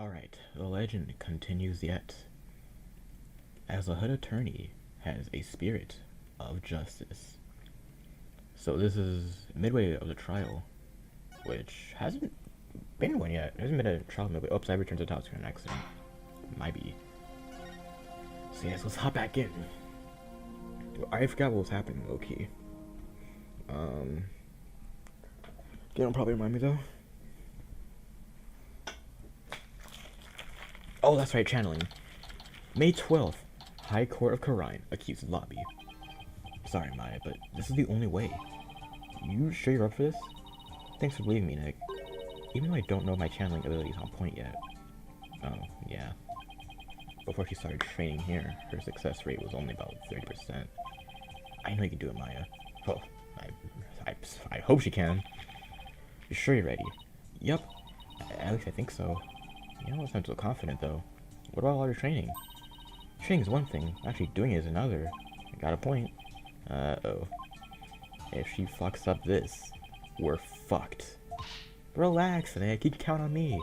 Alright, the legend continues yet. As a hood attorney has a spirit of justice. So this is midway of the trial, which hasn't been one yet. There hasn't been a trial midway. Oops, I returned to the top screen on accident. Might be. So yes, let's hop back in. I forgot what was happening, low-key. You don't probably remind me though. Oh, that's right, channeling. May 12th, High Court of Khura'in, accused lobby. Sorry, Maya, but this is the only way. You sure you're up for this? Thanks for believing me, Nick. Even though I don't know my channeling abilities on point yet. Oh, yeah. Before she started training here, her success rate was only about 30%. I know you can do it, Maya. Oh, I hope she can. You sure you're ready? Yup. At least I think so. You don't sound so confident, though. What about all your training? Training is one thing, actually doing it is another. I got a point. Uh-oh. If she fucks up this, we're fucked. Relax, Nick. You can count on me.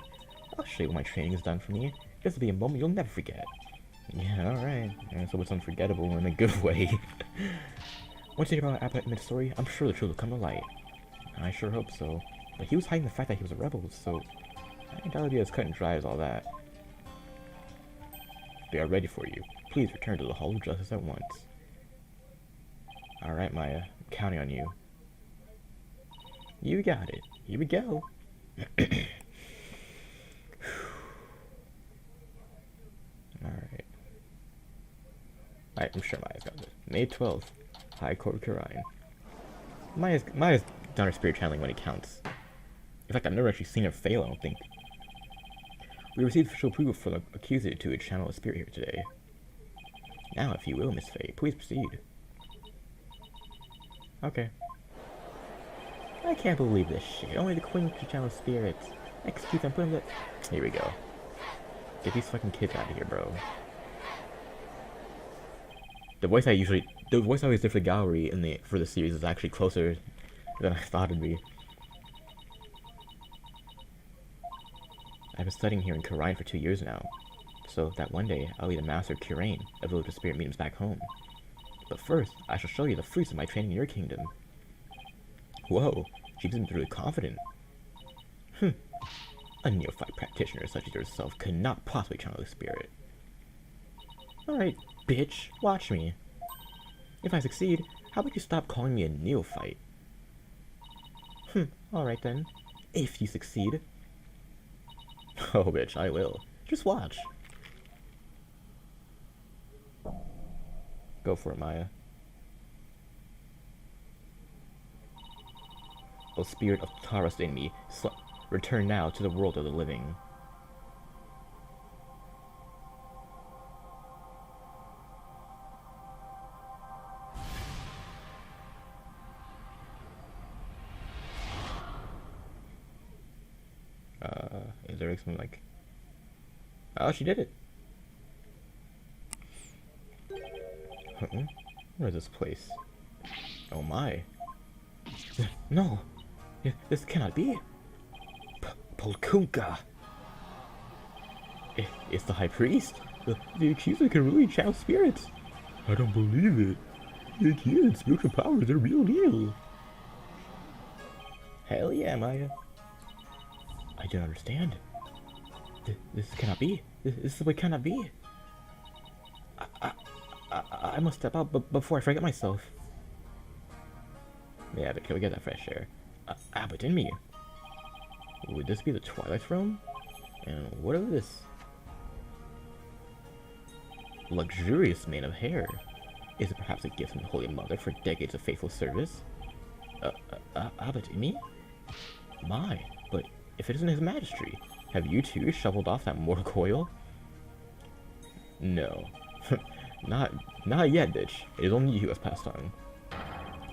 I'll show you what my training has done for me. This will be a moment you'll never forget. Yeah, alright. So it's unforgettable in a good way. Once you hear about Appetite's story, I'm sure the truth will come to light. I sure hope so. But he was hiding the fact that he was a rebel, so I doubt it'll be as cut and dry as all that. We are ready for you. Please return to the Hall of Justice at once. Alright, Maya. I'm counting on you. You got it. Here we go. Alright. I'm sure Maya's got this. May 12th. High Court of Khura'in. Maya's done her spirit channeling when it counts. In fact, I've never actually seen her fail, I don't think. We received official approval for the accuser to channel a spirit here today. Now, if you will, Miss Faye, please proceed. Okay. I can't believe this shit. Only the queen can channel spirits. Execute them, put them. Here we go. Get these fucking kids out of here, bro. The voice I always did for the gallery for the series is actually closer than I thought it'd be. I've been studying here in Khura'in for 2 years now, so that one day I'll be the master of Khura'in, a village of spirit mediums back home. But first, I shall show you the fruits of my training in your kingdom. Whoa, she seems really confident. A neophyte practitioner such as yourself could not possibly channel the spirit. Alright, bitch, watch me. If I succeed, how about you stop calling me a neophyte? Alright then. If you succeed. Oh, bitch, I will. Just watch. Go for it, Maya. O spirit of Taurus in me, return now to the world of the living. Is there something like... Oh, she did it! Where is this place? Oh my. No! This cannot be! Polkunka! It's the High Priest! The accuser can really channel spirits! I don't believe it! The accuser's spiritual powers are real deal! Hell yeah, Maya! I don't understand. This cannot be. This is what cannot be. I must step out before I forget myself. Yeah, but can we get that fresh air? But in me. Would this be the Twilight Throne? And what is this? Luxurious mane of hair. Is it perhaps a gift from the Holy Mother for decades of faithful service? Abbot Imi? My, but if it isn't His Majesty, have you too shoveled off that mortal coil? No. Not yet, bitch. It is only you who has passed on.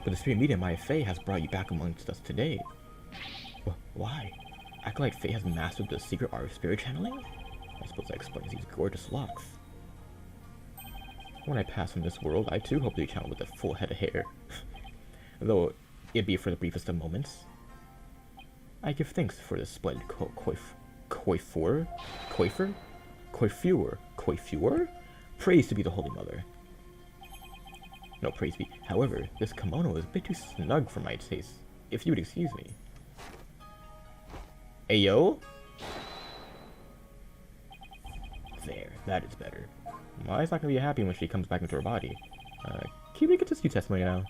But the spirit medium, Maya Fey, has brought you back amongst us today. Why? Acolyte Fey has mastered the secret art of spirit channeling? I suppose that explains these gorgeous locks. When I pass from this world, I too hope to be channeled with a full head of hair. Though it be for the briefest of moments. I give thanks for this splendid coif. Coiffure? Coiffure? Coiffure? Coiffure? Praise to be the Holy Mother. No, praise be. However, this kimono is a bit too snug for my taste, if you would excuse me. Ayo? There, that is better. Mai's not gonna be happy when she comes back into her body. Can we get this new testimony now?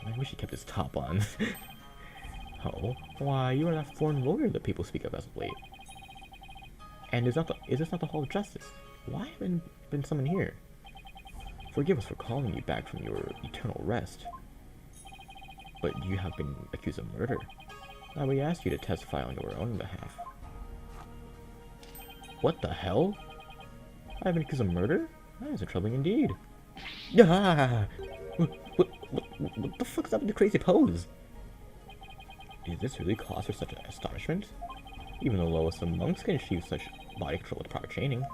I wish he kept his top on. Oh, why, you are that foreign lawyer that people speak of as of late. And is this not the Hall of Justice? Why haven't been summoned here? Forgive us for calling you back from your eternal rest. But you have been accused of murder. Now we ask you to testify on your own behalf. What the hell? I have been accused of murder? That is troubling indeed. Ah! What the fuck's up with the crazy pose? Is this really cause for such astonishment? Even the lowest of monks can achieve such body control with proper training.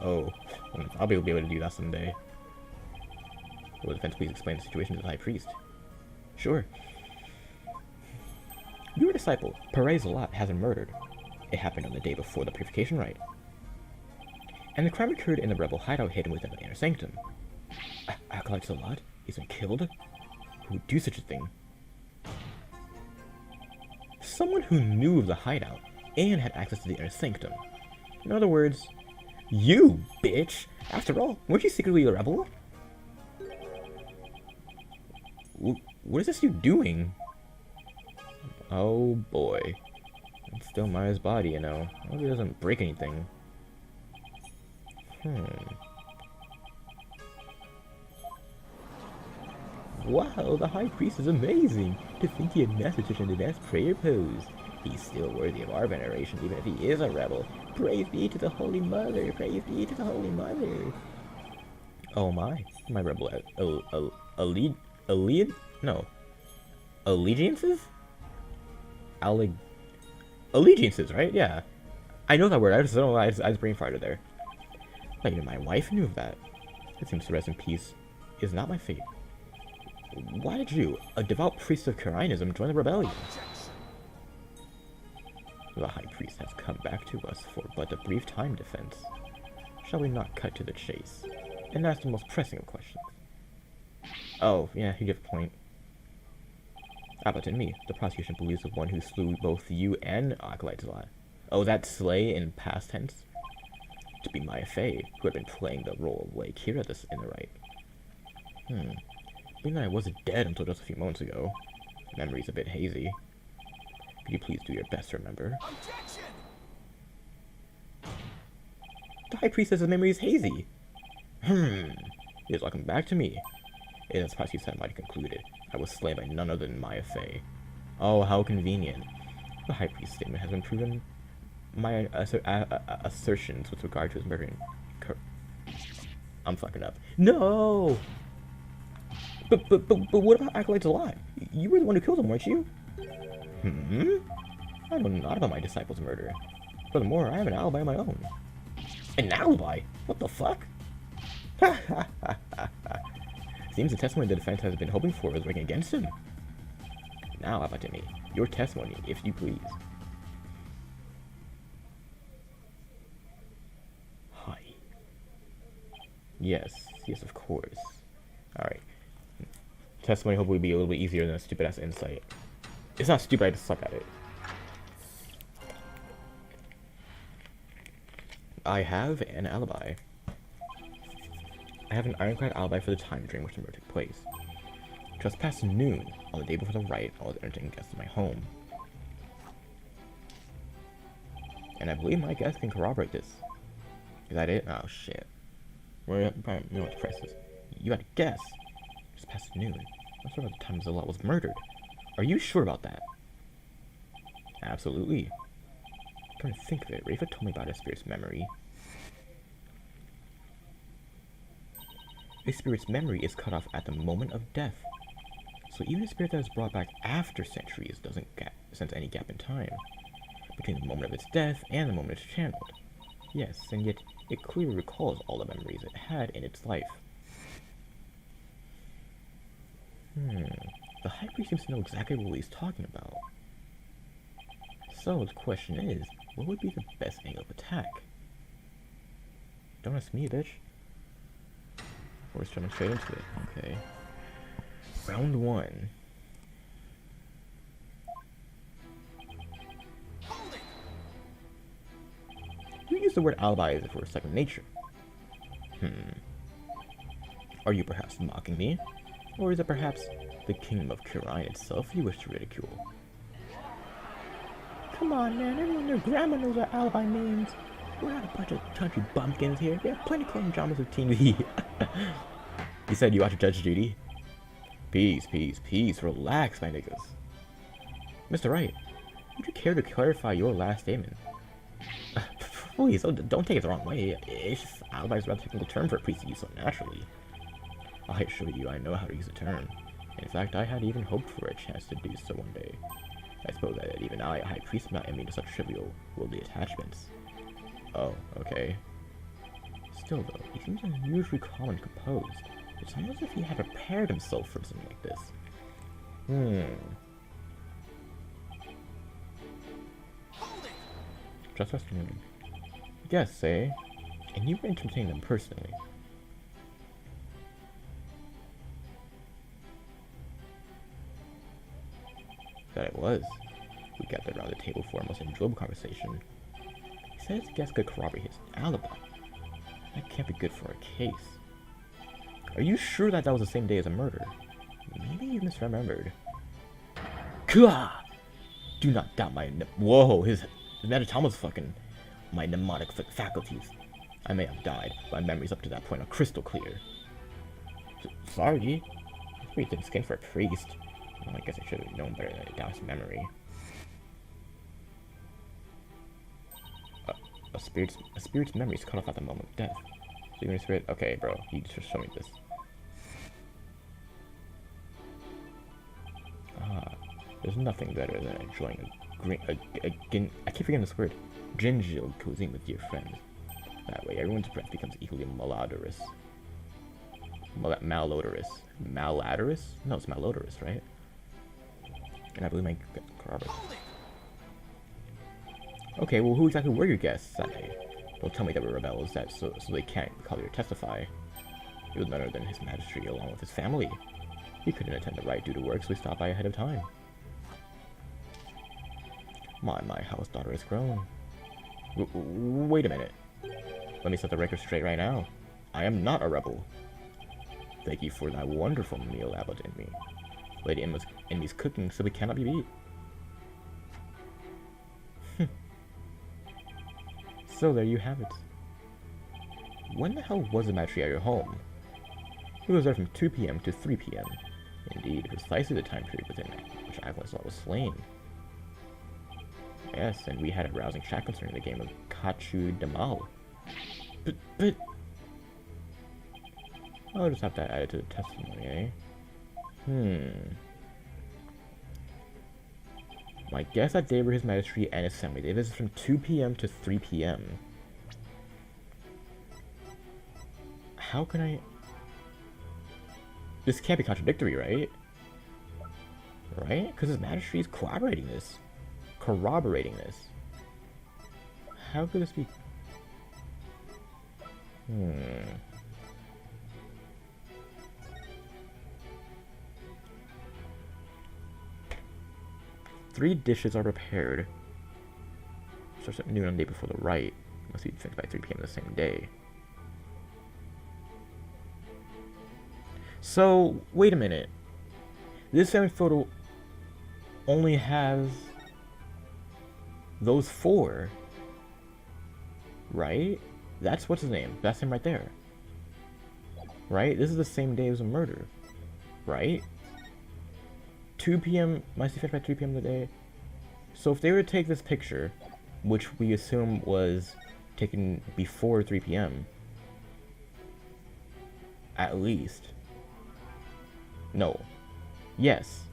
Oh, I'll be able to do that someday. Will the defense please explain the situation to the High Priest? Sure. Your disciple, Perez Lat, has been murdered. It happened on the day before the purification rite. And the crime occurred in the rebel hideout hidden within the inner sanctum. Acolyte Zalat is been killed? Who would do such a thing? Someone who knew of the hideout and had access to the inner sanctum. In other words, you, bitch! After all, weren't you secretly a rebel? What is this dude doing? Oh boy. It's still Maya's body, you know. I hope he doesn't break anything. Wow, the High Priest is amazing! To think he had mastered such an advanced prayer pose. He's still worthy of our veneration, even if he is a rebel. Praise be to the Holy Mother! Praise be to the Holy Mother! Oh my rebel allegiances? Allegiances, right? Yeah. I know that word, I just don't know why I just brain farted there. Not even my wife knew of that. It seems to rest in peace is not my fate. Why did you, a devout priest of Karianism, join the rebellion? The High Priest has come back to us for but a brief time, defense. Shall we not cut to the chase and ask the most pressing of questions? Oh, yeah, you get the point. Abbott and me, the prosecution believes the one who slew both you and Acolyte Zalat. Oh, that slay in past tense? To be Maya Fey, who had been playing the role of Lei Kira in the right. Being that I wasn't dead until just a few moments ago, memory's a bit hazy. Could you please do your best to remember? Objection! The High Priest says his memory is hazy. It is welcome back to me. It is perhaps you said might have concluded. I was slain by none other than Maya Fey. Oh, how convenient. The High Priest's statement has been proven. My assertions with regard to his murdering... I'm fucking up. No! But what about Acolyte Zalat? You were the one who killed him, weren't you? I know not about my disciple's murder. Furthermore, I have an alibi of my own. An alibi? What the fuck? Seems the testimony the defense has been hoping for is working against him. Now, Abatemi, your testimony, if you please. Hi. Yes, of course. Alright. Testimony hopefully will be a little bit easier than a stupid-ass insight. It's not stupid, I just suck at it. I have an alibi. I have an ironclad alibi for the time during which the murder took place. Just past noon, on the day before the riot, I was entertaining guests in my home. And I believe my guests can corroborate this. Is that it? Oh shit. We're probably know what the price is. You had a guess. Just past noon. What sort of time Zalat was murdered? Are you sure about that? Absolutely. Come to think of it, Rafa told me about a spirit's memory. A spirit's memory is cut off at the moment of death. So even a spirit that is brought back after centuries doesn't sense any gap in time between the moment of its death and the moment it's channeled. Yes, and yet it clearly recalls all the memories it had in its life. The High Priest seems to know exactly what he's talking about. So the question is, What would be the best angle of attack? Don't ask me, bitch. We're just jumping straight into it. Okay. Round 1. You use the word alibi as if it were second nature. Are you perhaps mocking me? Or is it perhaps the kingdom of Khura'in itself you wish to ridicule? Come on, man. Everyone and their grandma knows what alibi means. We're not a bunch of country bumpkins here. We have plenty of clone dramas of TV. You said you watch Judge Judy? Peace, peace, peace. Relax, my niggas. Mr. Wright, would you care to clarify your last statement? Please, don't take it the wrong way. It's just alibi is a rather technical term for a priest to use so naturally. I assure you I know how to use the term. In fact, I had even hoped for a chance to do so one day. I suppose that even I, a high priest, am not immune to such trivial, worldly attachments. Oh, okay. Still though, he seems unusually calm and composed. It's almost as if he had prepared himself for something like this. Just resting. Yes, eh? And you were entertaining them personally. That it was. We gathered around the table for a most enjoyable conversation. He said his guest could corroborate his alibi. That can't be good for our case. Are you sure that was the same day as a murder? Maybe you misremembered. Kah! Do not doubt my whoa, his metatamas fucking my mnemonic faculties. I may have died, but my memories up to that point are crystal clear. Sorry. That's pretty thin skin for a priest. Well, I guess I should have known better than to doubt his memory. A spirit's memory is cut off at the moment of death. So even a spirit. Okay, bro, you just show me this. There's nothing better than enjoying I keep forgetting this word. Ginjil cuisine with dear friends. That way, everyone's breath becomes equally malodorous. Malodorous. Malodorous? No, it's malodorous, right? And I believe my corroborate. Okay, well, who exactly were your guests that night? Don't tell me they were rebels, so they can't call you to testify. It was none other than His Majesty along with his family. He couldn't attend the rite due to work, so he stopped by ahead of time. My house daughter has grown. Wait a minute. Let me set the record straight right now. I am not a rebel. Thank you for that wonderful meal, Abbott and me. Lady Envy's cooking simply cannot be beat. So there you have it. When the hell was the match at your home? It was there from 2 p.m. to 3 p.m. Indeed, precisely the time period within which Agnes was slain. Yes, and we had a rousing chat concerning the game of Kachu Damal. But... I'll just have to add it to the testimony, eh? My guess that day were His Majesty and his family. They visited from 2 p.m. to 3 p.m. How can I... This can't be contradictory, right? Right? Because His Majesty is corroborating this. How could this be... 3 dishes are prepared. Starts at noon on the day before the rite. Must be finished by 3 p.m. the same day. So, wait a minute. This family photo only has those 4. Right? That's what's his name. That's him right there. Right? This is the same day as a murder. Right? 2 p.m. must be finished by 3 p.m. the day. So if they were to take this picture, which we assume was taken before 3 p.m. at least. No. Yes.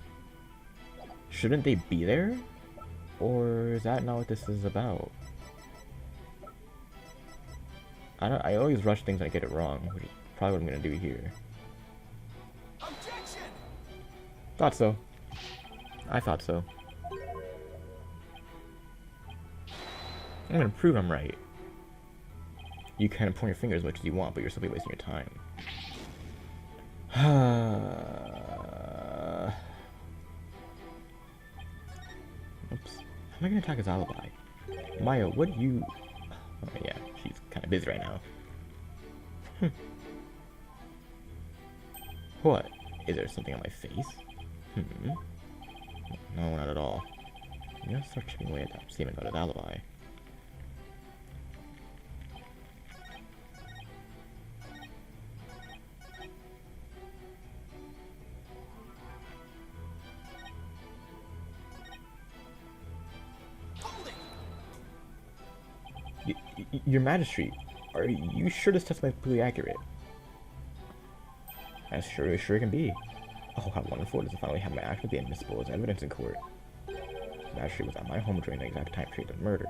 Shouldn't they be there? Or is that not what this is about? I always rush things and I get it wrong, which is probably what I'm gonna do here. Objection! Thought so. I thought so. I'm gonna prove I'm right. You can point your finger as much as you want, but you're simply wasting your time. Oops. How am I gonna attack his alibi? Maya, what do you... Oh, yeah, she's kind of busy right now. What? Is there something on my face? No, not at all. I'm gonna start chipping away at that statement about his alibi. Your Majesty, are you sure this testimony is completely accurate? As sure as sure can be. Oh, how wonderful it is to finally have my actions be admissible as evidence in court. Majesty was at my home during the exact time period of the murder.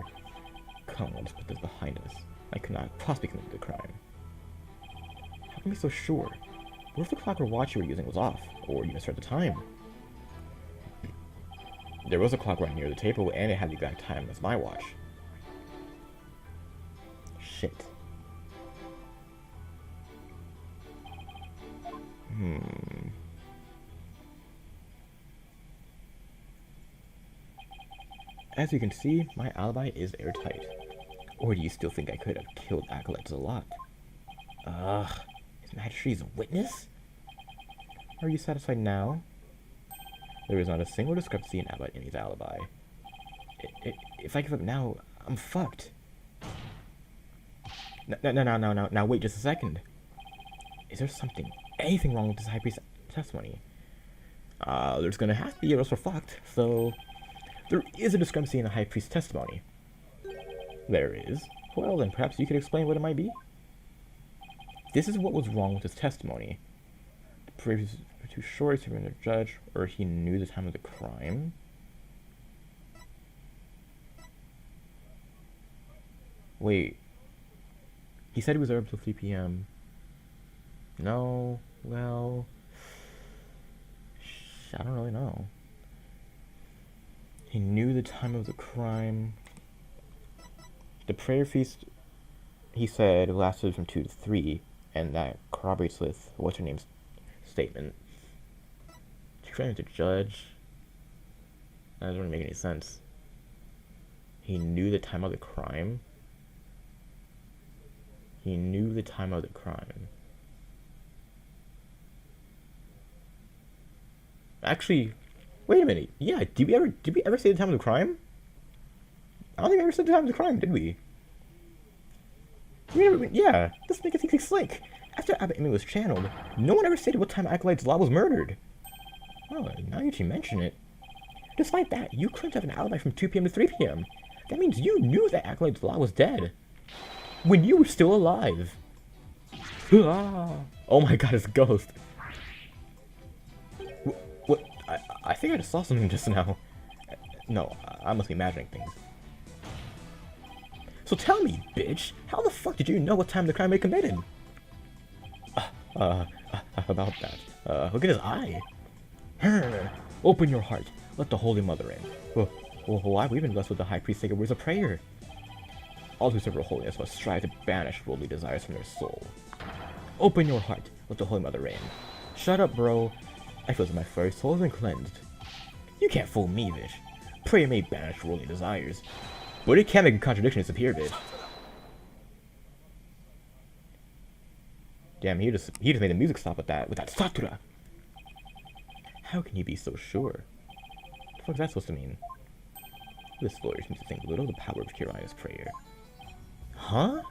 Come, let's put this behind us. I could not possibly commit the crime. How can you be so sure? What if the clock or watch you were using was off, or you misread the time? There was a clock right near the table, and it had the exact time as my watch. Shit. As you can see, my alibi is airtight. Or do you still think I could have killed Acolyte Zalat? Ugh, His Majesty's a witness? Are you satisfied now? There is not a single discrepancy in Abbott and his alibi. If I give up now, I'm fucked. Now wait just a second. Is there anything wrong with this High Priest testimony? There's gonna have to be, or else we're fucked, so... There is a discrepancy in the High Priest's testimony. There is? Well, then perhaps you could explain what it might be? This is what was wrong with his testimony. The previous were too short to be the judge, or he knew the time of the crime. Wait. He said he was there until 3 p.m. No, well... I don't really know. He knew the time of the crime. The prayer feast, he said, lasted from 2 to 3, and that corroborates with what's-her-name's statement. Trying to judge. That doesn't really make any sense. He knew the time of the crime? He knew the time of the crime. Actually, wait a minute. Yeah, did we ever say the time of the crime? I don't think we ever said the time of the crime, did we? Yeah, let's make it think slick. After Abbot Amy was channeled, no one ever stated what time Acolyte Zalat was murdered. Oh, now that you mention it. Despite that, you couldn't have an alibi from 2 p.m. to 3 p.m. That means you knew that Acolyte Zalat was dead. When you were still alive. Oh my god, it's Ghost. What? I think I just saw something just now. No, I must be imagining things. So tell me, bitch, how the fuck did you know what time the crime had committed? About that. Look at his eye. Open your heart. Let the Holy Mother in. Why have we been blessed with the High Priest sacred words of prayer? All who serve her holiness must strive to banish worldly desires from their soul. Open your heart. Let the Holy Mother in. Shut up, bro. I feel as if my very soul has been cleansed. You can't fool me, bitch. Prayer may banish worldly desires, but it can't make a contradiction disappear, bitch. Damn, he just made the music stop with that satura. How can you be so sure? What the fuck is that supposed to mean? This lawyer seems to think little of the power of Kirai's prayer. Huh?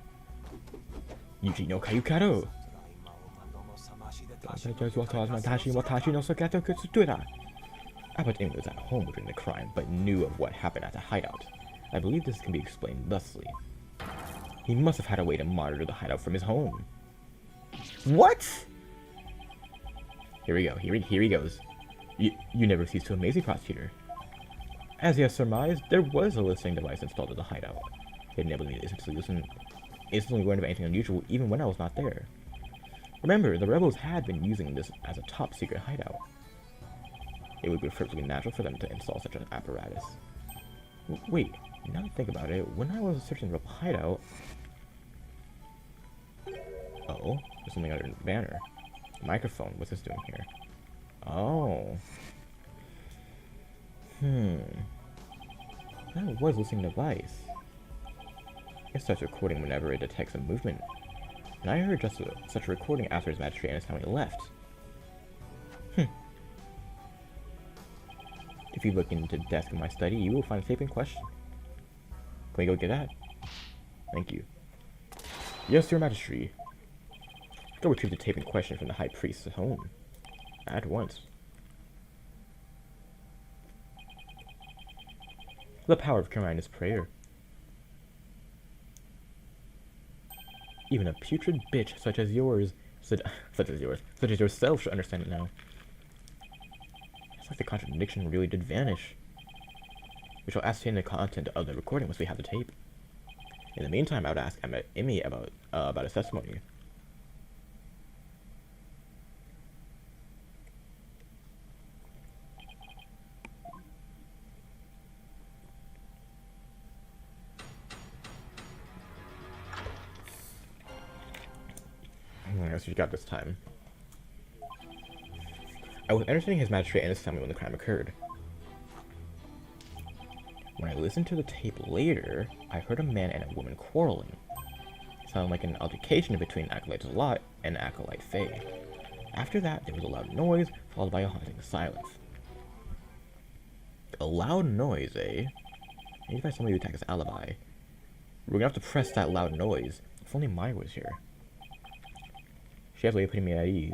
Yuji no Kayukaro. Abbot Amy was at home during the crime, but knew of what happened at the hideout. I believe this can be explained thusly. He must have had a way to monitor the hideout from his home. What? Here we go. Here he goes. You never cease to amaze me, prosecutor. As he has surmised, there was a listening device installed at the hideout. It enabled me to instantly learn of anything unusual even when I was not there. Remember, the rebels had been using this as a top-secret hideout. It would be perfectly natural for them to install such an apparatus. Wait, Now that I think about it, when I was searching the hideout... Oh, there's something under the banner. Microphone, what's this doing here? Oh. That was a listening device. It starts recording whenever it detects a movement. And I heard such a recording after His Majesty and his family left. If you look into the desk of my study, you will find a tape in question. Can we go get that? Thank you. Yes, Your Majesty. Go retrieve the tape in question from the High Priest's home. At once. The power of Carina's prayer. Even a putrid bitch such as yourself should understand it now. It's like the contradiction really did vanish. We shall ascertain the content of the recording once we have the tape. In the meantime, I would ask Emmy about his testimony. I guess you got this time. I was entertaining His Majesty and his family when the crime occurred. When I listened to the tape later, I heard a man and a woman quarreling. It sounded like an altercation between Acolyte Lot and Acolyte Faye. After that, there was a loud noise, followed by a haunting silence. A loud noise, eh? Maybe if I somebody who attack his alibi. We're gonna have to press that loud noise. If only Maya was here. She has a way of putting me at ease.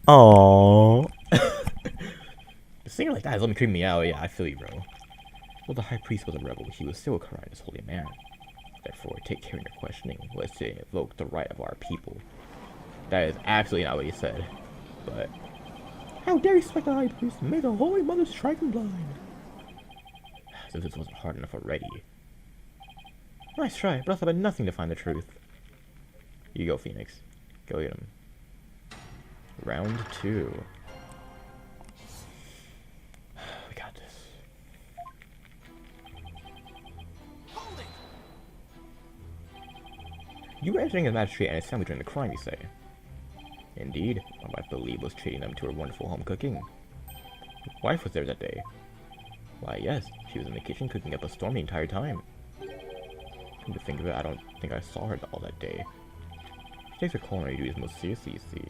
Aww. A singer like that is let me creep me out. Yeah, I feel you, bro. Well, the High Priest was a rebel. He was still a Carina's holy man. Therefore, take care in your questioning, lest it invoke the right of our people. That is absolutely not what he said. But how dare you suspect the High Priest? May the Holy Mother strike him blind. Since this wasn't hard enough already. Nice try, but also had nothing to find the truth. You go, Phoenix. Go get him. Round 2. We got this. You were entering His Majesty and his family during the crime, you say? Indeed, my wife believed was treating them to her wonderful home cooking. Your wife was there that day. Why, yes, she was in the kitchen cooking up a storm the entire time. Come to think of it, I don't think I saw her all that day. She takes her culinary duties most seriously, you see.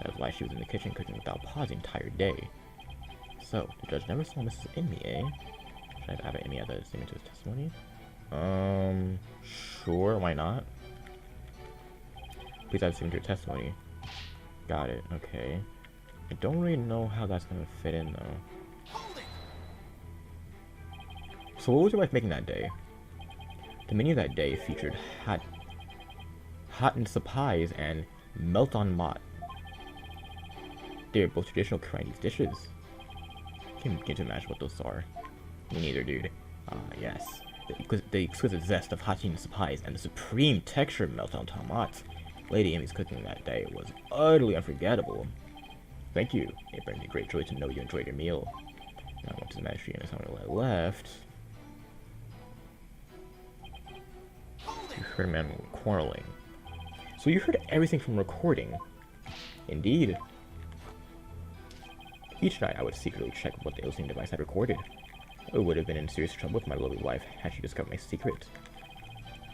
That is why she was in the kitchen cooking without pause the entire day. So, the judge never saw Mrs. Emmy, eh? Should I have Emmy add that statement to his testimony? Sure, why not? Please add a statement to your testimony. Got it, okay. I don't really know how that's gonna fit in, though. So what was your wife making that day? The menu that day featured hot and pies and melt on mat. They're both traditional Chinese dishes. Can't begin to imagine what those are. Me neither, dude. Yes. The exquisite zest of hot and pies and the supreme texture of melt on tomates Lady Emmy's cooking that day was utterly unforgettable. Thank you. It brings me great joy to know you enjoyed your meal. Now I went to the Majesty and I left. You heard a man quarreling. So you heard everything from recording. Indeed. Each night I would secretly check what the listening device had recorded. I would have been in serious trouble with my lovely wife had she discovered my secret.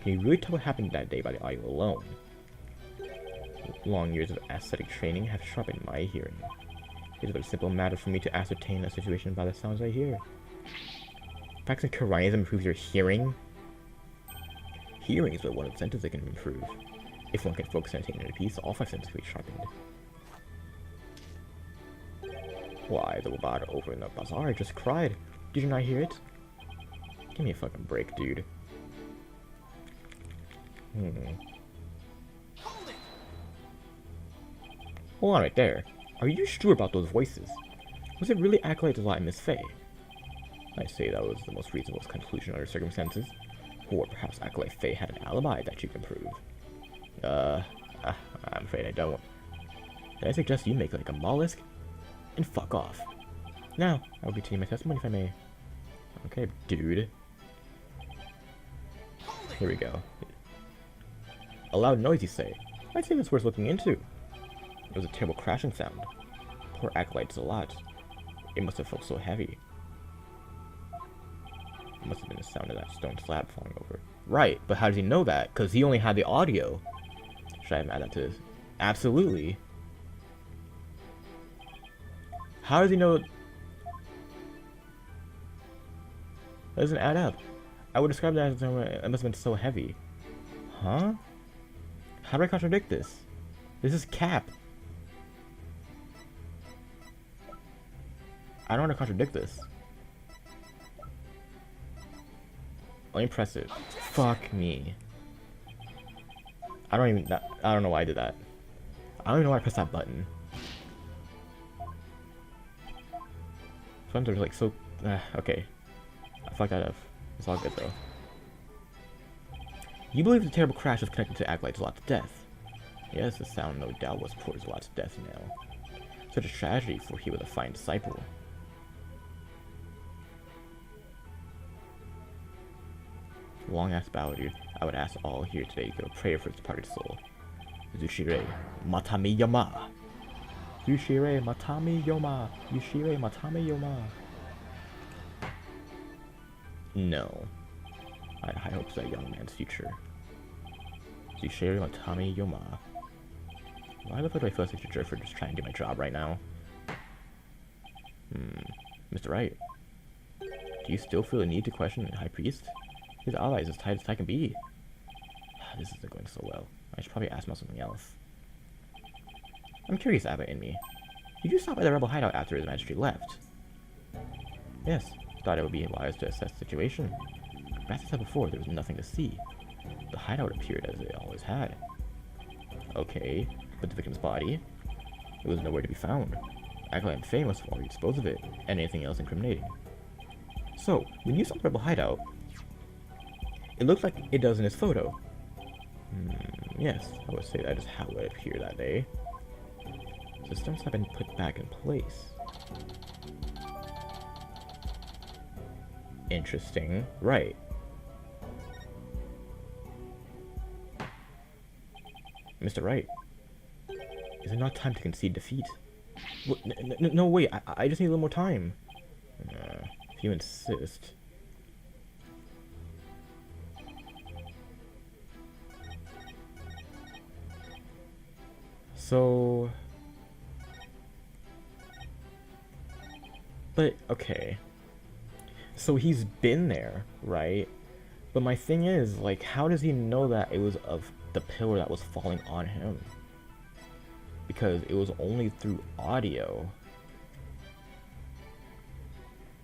Can you really tell what happened that day by the audio alone? Long years of aesthetic training have sharpened my hearing. It is but a simple matter for me to ascertain a situation by the sounds I hear. Practicing Carinaism improves your hearing? Hearing is but one of the senses that can improve. If one can focus on taking in a piece, all 5 senses will be sharpened. Why, the robot over in the bazaar just cried. Did you not hear it? Give me a fucking break, dude. Hold on right there. Are you sure about those voices? Was it really Acolyte Lot and Miss Faye? I say that was the most reasonable conclusion under circumstances. Or perhaps Acolyte Faye had an alibi that you can prove. I'm afraid I don't. Then I suggest you make like a mollusk and fuck off. Now, I will continue my testimony if I may. Okay, dude. Here we go. A loud noise, you say? I'd say it's worth looking into. It was a terrible crashing sound. Poor Acolyte's a lot. It must have felt so heavy. It must have been the sound of that stone slab falling over. Right, but how does he know that? Because he only had the audio. Should I have added that to this? Absolutely. How does he know? That doesn't add up. I would describe that as it must have been so heavy. Huh? How do I contradict this? This is cap. I don't want to contradict this. Only press it. Fuck me. I don't know why I did that. I don't even know why I pressed that button. Sometimes they're like so... okay. I fucked that up. It's all good though. You believe the terrible crash was connected to Acolyte Zealot's death? Yes, the sound no doubt was poor Zealot's death now. Such a tragedy, for he was a fine disciple. Long-ass bow, dude. I would ask all here today to go pray for his departed soul. Zushire Matami Yama. Zushire Matami Yoma. Yushire Matami Yoma. No. I had high hopes for that young man's future. Zushire Matami Yoma. Why the fuck do I feel like such a jerk for just trying to do my job right now? Mr. Wright. Do you still feel the need to question the High Priest? His ally is as tight as tight can be. This isn't going so well. I should probably ask him about something else. I'm curious, Abbot in me. Did you stop by the rebel hideout after his majesty left? Yes. Thought it would be wise to assess the situation. But as I said before, there was nothing to see. The hideout appeared as it always had. Okay, but the victim's body? It was nowhere to be found. Acolyte and Faye must have already disposed of it, and anything else incriminating. So, when you saw the rebel hideout, it looked like it does in his photo. Yes, I would say that is how it appeared that day. The stones have been put back in place. Interesting. Right. Mr. Wright, is it not time to concede defeat? No, wait, I just need a little more time. If you insist. So... But, okay. So he's been there, right? But my thing is, like, how does he know that it was of the pillar that was falling on him? Because it was only through audio.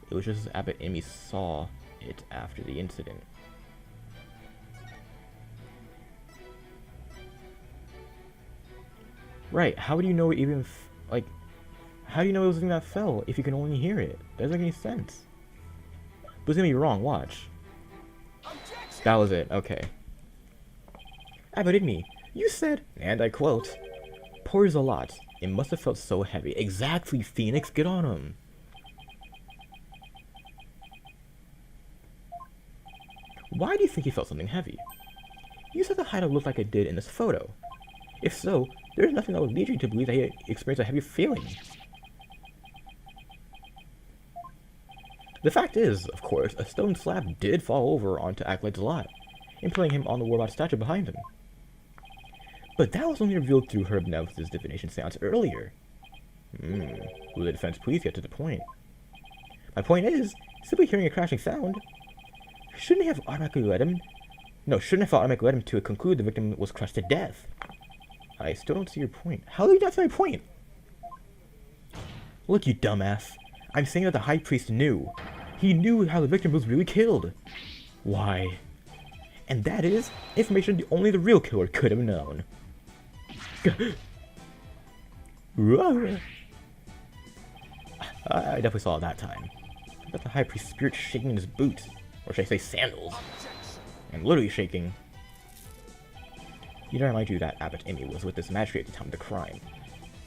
It was just as Abbot Imi saw it after the incident. Right, how do you know it even, like, how do you know it was something that fell if you can only hear it? That doesn't make any sense. But it's gonna be wrong, watch. That was it, okay. Abbot Imi, you said, and I quote, "Pours a lot. It must have felt so heavy." Exactly, Phoenix, get on him. Why do you think he felt something heavy? You said the hideout looked like it did in this photo. If so, there is nothing that would lead you to believe that he experienced a heavy feeling. The fact is, of course, a stone slab did fall over onto Acolyte Zealot, impaling him on the Warbot statue behind him. But that was only revealed through Herb Nevis' divination seance earlier. Will the defense please get to the point? My point is, simply hearing a crashing sound, shouldn't have automatically led him to conclude the victim was crushed to death. I still don't see your point. How do you not see my point? Look, you dumbass. I'm saying that the High Priest knew. He knew how the victim was really killed. Why? And that is information only the real killer could have known. I definitely saw it that time. I got the High Priest's spirit shaking in his boots. Or should I say sandals? And literally shaking. You know, I remind you that Abbot Imi was with this magistrate at the time of the crime.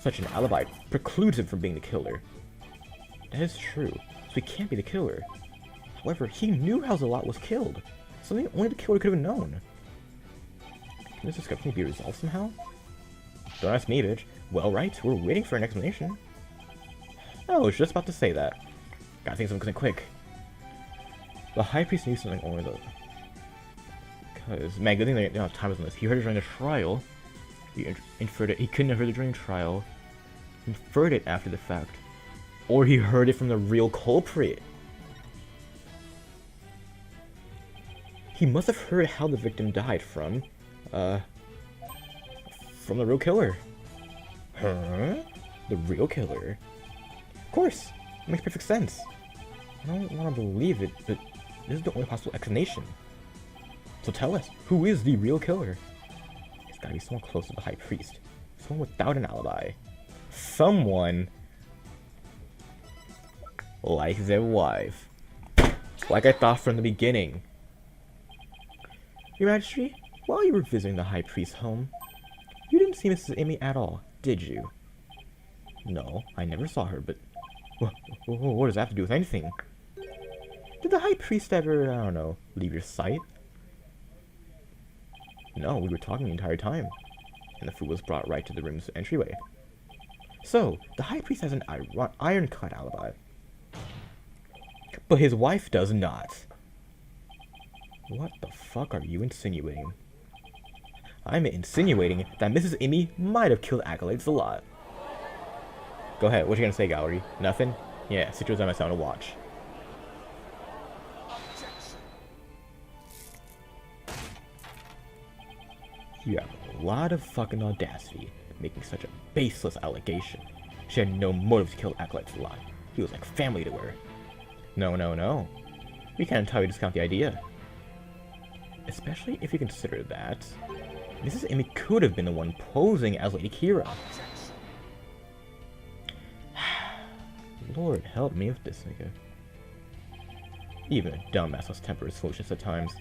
Such an alibi precludes him from being the killer. That is true, so he can't be the killer. However, he knew how Zalot was killed. Something only the killer could have known. Can this discrepancy be resolved somehow? Don't ask me, bitch. Well, right, we're waiting for an explanation. Oh, I was just about to say that. Gotta think something quick. The High Priest knew something only the... Because, man, good thing they don't have time on this. He heard it during the trial. He inferred it. He couldn't have heard it during the trial. Inferred it after the fact. Or he heard it from the real culprit. He must have heard how the victim died from the real killer. Huh? The real killer? Of course! It makes perfect sense. I don't want to believe it, but this is the only possible explanation. So tell us, who is the real killer? It's gotta be someone close to the High Priest. Someone without an alibi. Someone like their wife. Like I thought from the beginning. Your Majesty, while you were visiting the High Priest's home, you didn't see Mrs. Amy at all, did you? No, I never saw her, but... What does that have to do with anything? Did the High Priest ever, I don't know, leave your sight? No, we were talking the entire time, and the food was brought right to the room's entryway. So, the High Priest has an ironclad alibi. But his wife does not. What the fuck are you insinuating? I'm insinuating that Mrs. Amy might have killed Acolytes a lot. Go ahead, what you gonna say, Gallery? Nothing? Yeah, sit yours on my sound to watch. You have a lot of fucking audacity making such a baseless allegation. She had no motive to kill Acolytes a lot. He was like family to her. No. We can't entirely discount the idea. Especially if you consider that Mrs. Amy could have been the one posing as Lady Kira. Lord help me with this nigga. Even a dumbass must temper his foolishness at times.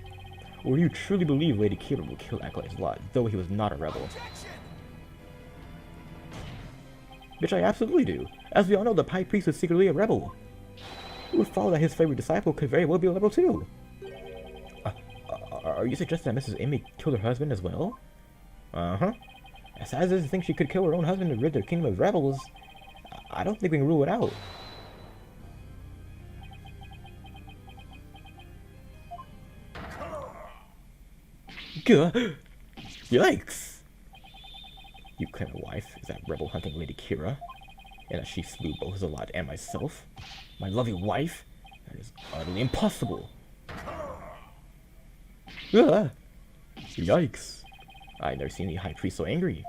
Or do you truly believe Lady Kira will kill Acolytes a lot, though he was not a rebel? Bitch, I absolutely do. As we all know, the High Priest was secretly a rebel. It would follow that his favorite disciple could very well be a rebel too. Are you suggesting that Mrs. Amy killed her husband as well? Uh-huh. As sad as I think she could kill her own husband to rid their kingdom of rebels, I don't think we can rule it out. Yikes! You claim a wife is that rebel hunting Lady Kira, and that she slew both Zalot and myself? My lovely wife? That is utterly impossible! Yikes! I've never seen the High Priest so angry.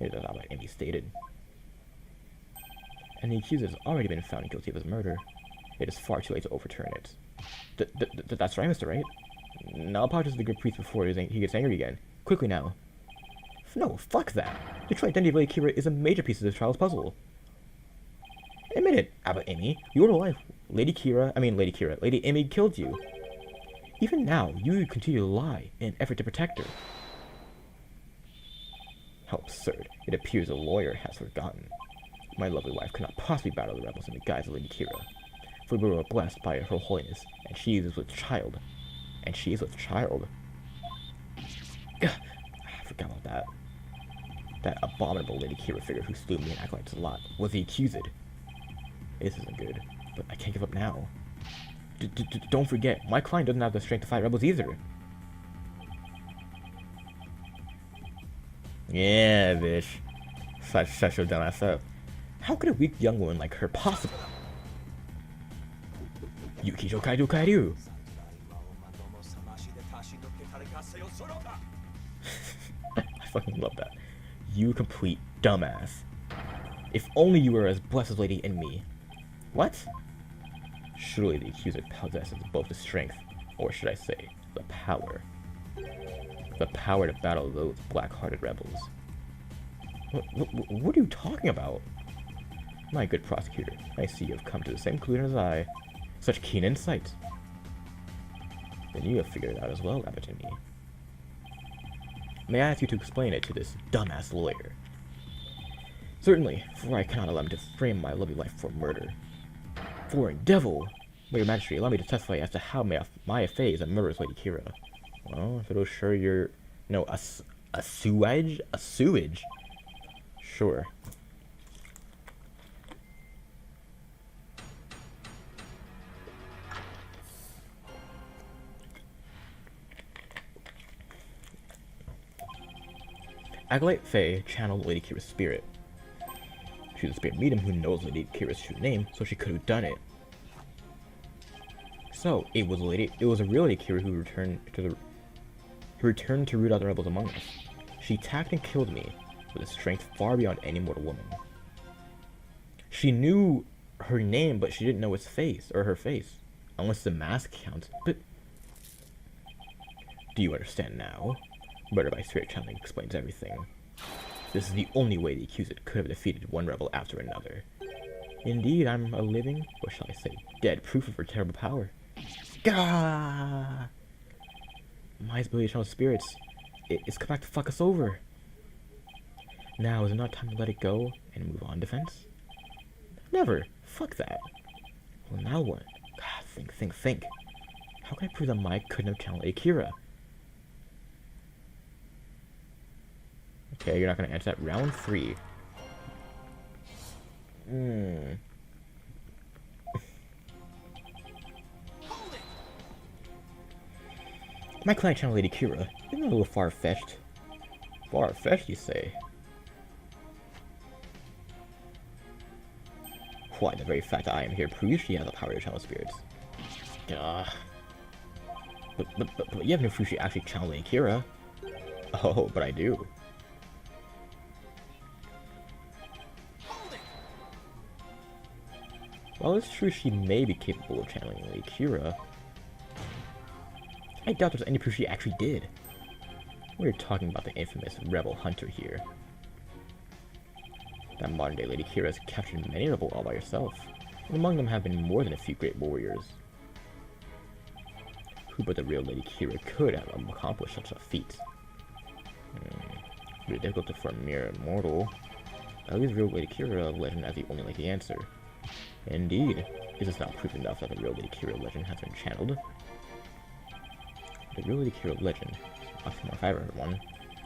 It is not what Amy stated. And the accuser has already been found guilty of his murder. It is far too late to overturn it. That's right, Mr. Wright. Now apologize to the good priest before he gets angry again. Quickly now. No, fuck that. The true identity of Lady Kira is a major piece of this trial's puzzle. Admit it, Abbot Amy. Your wife, Lady Amy killed you. Even now, you continue to lie in an effort to protect her. How absurd. It appears a lawyer has forgotten. My lovely wife could not possibly battle the rebels in the guise of Lady Kira, for we were blessed by her holiness, and she is with child. I forgot about that. That abominable Lady Kira figure who slew me and Acolytes a lot was the accused. This isn't good, but I can't give up now. Don't forget, my client doesn't have the strength to fight rebels either. Yeah, bitch. Shut your dumb ass up. How could a weak young woman like her possibly? Yukijo Kaido Kairyu. I fucking love that. You complete dumbass. If only you were as blessed as Lady Enemy. What? Surely the accuser possesses both the strength, or should I say, the power. The power to battle those black-hearted rebels. What are you talking about? My good prosecutor, I see you have come to the same conclusion as I. Such keen insight. Then you have figured it out as well, Abbot Amy. May I ask you to explain it to this dumbass lawyer? Certainly, for I cannot allow him to frame my lovely life for murder. Foreign devil! But your majesty, allow me to testify as to how Maya Fey is a murderous Lady Kira. Well, if it'll sure you're... No, a sewage? A sewage? Sure. Acolyte Fey channeled Lady Kira's spirit. She was a spirit medium who knows Lady Kira's true name, so she could have done it. So it was a real Lady Kira who returned to root out the rebels among us. She attacked and killed me with a strength far beyond any mortal woman. She knew her name, but she didn't know its face or her face, unless the mask counts. But do you understand now? Murder by spirit channeling explains everything. This is the only way the accused could have defeated one rebel after another. Indeed, I'm a living, what shall I say, dead proof of her terrible power. Gah! Maya's ability to channel spirits, it's come back to fuck us over. Now, is it not time to let it go and move on, defense? Never. Fuck that. Well, now what? God, think. How can I prove that Maya couldn't have channeled Akira? Okay, you're not gonna answer that. Round 3. My client channeled Lady Kira. Isn't that a little far-fetched? Far-fetched, you say? Why, the very fact that I am here proves she has the power to channel spirits. But you have no proof she actually channeled Lady Kira. Oh, but I do. While it's true she may be capable of channeling Lady Kira, I doubt there's any proof she actually did. We're talking about the infamous rebel hunter here. That modern-day Lady Kira has captured many rebels all by herself, and among them have been more than a few great warriors. Who but the real Lady Kira could have accomplished such a feat? Pretty difficult for a mere mortal. At least real Lady Kira legend as the only likely answer. Indeed, is this not proof enough that the real Lady Kira legend has been channeled? The real Lady Kira legend, oxymoron if I ever heard one.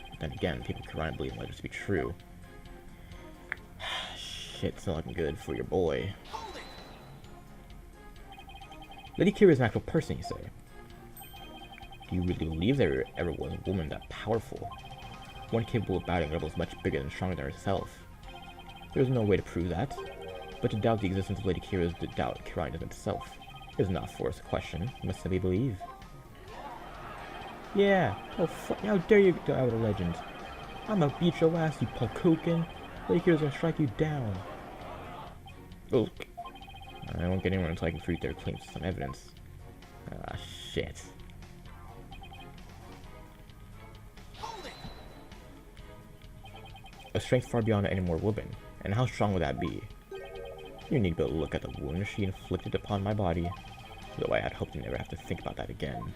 But then again, people in Khura'in believe legends to be true. Shit, it's not looking good for your boy. Lady Kira is an actual person, you say? Do you really believe there ever was a woman that powerful? One capable of battling rebels much bigger and stronger than herself? There is no way to prove that. But to doubt the existence of Lady Kira is to doubt Khura'in itself. It is not a forced question. You must simply believe. Yeah. Oh, how dare you doubt a legend? I'm gonna beat your ass, you Palkukin. Lady Kira's gonna strike you down. Oh. I won't get anyone until I can prove their claims to some evidence. Ah, shit. A strength far beyond any more woman. And how strong would that be? You need but look at the wound she inflicted upon my body, though I had hoped to never have to think about that again.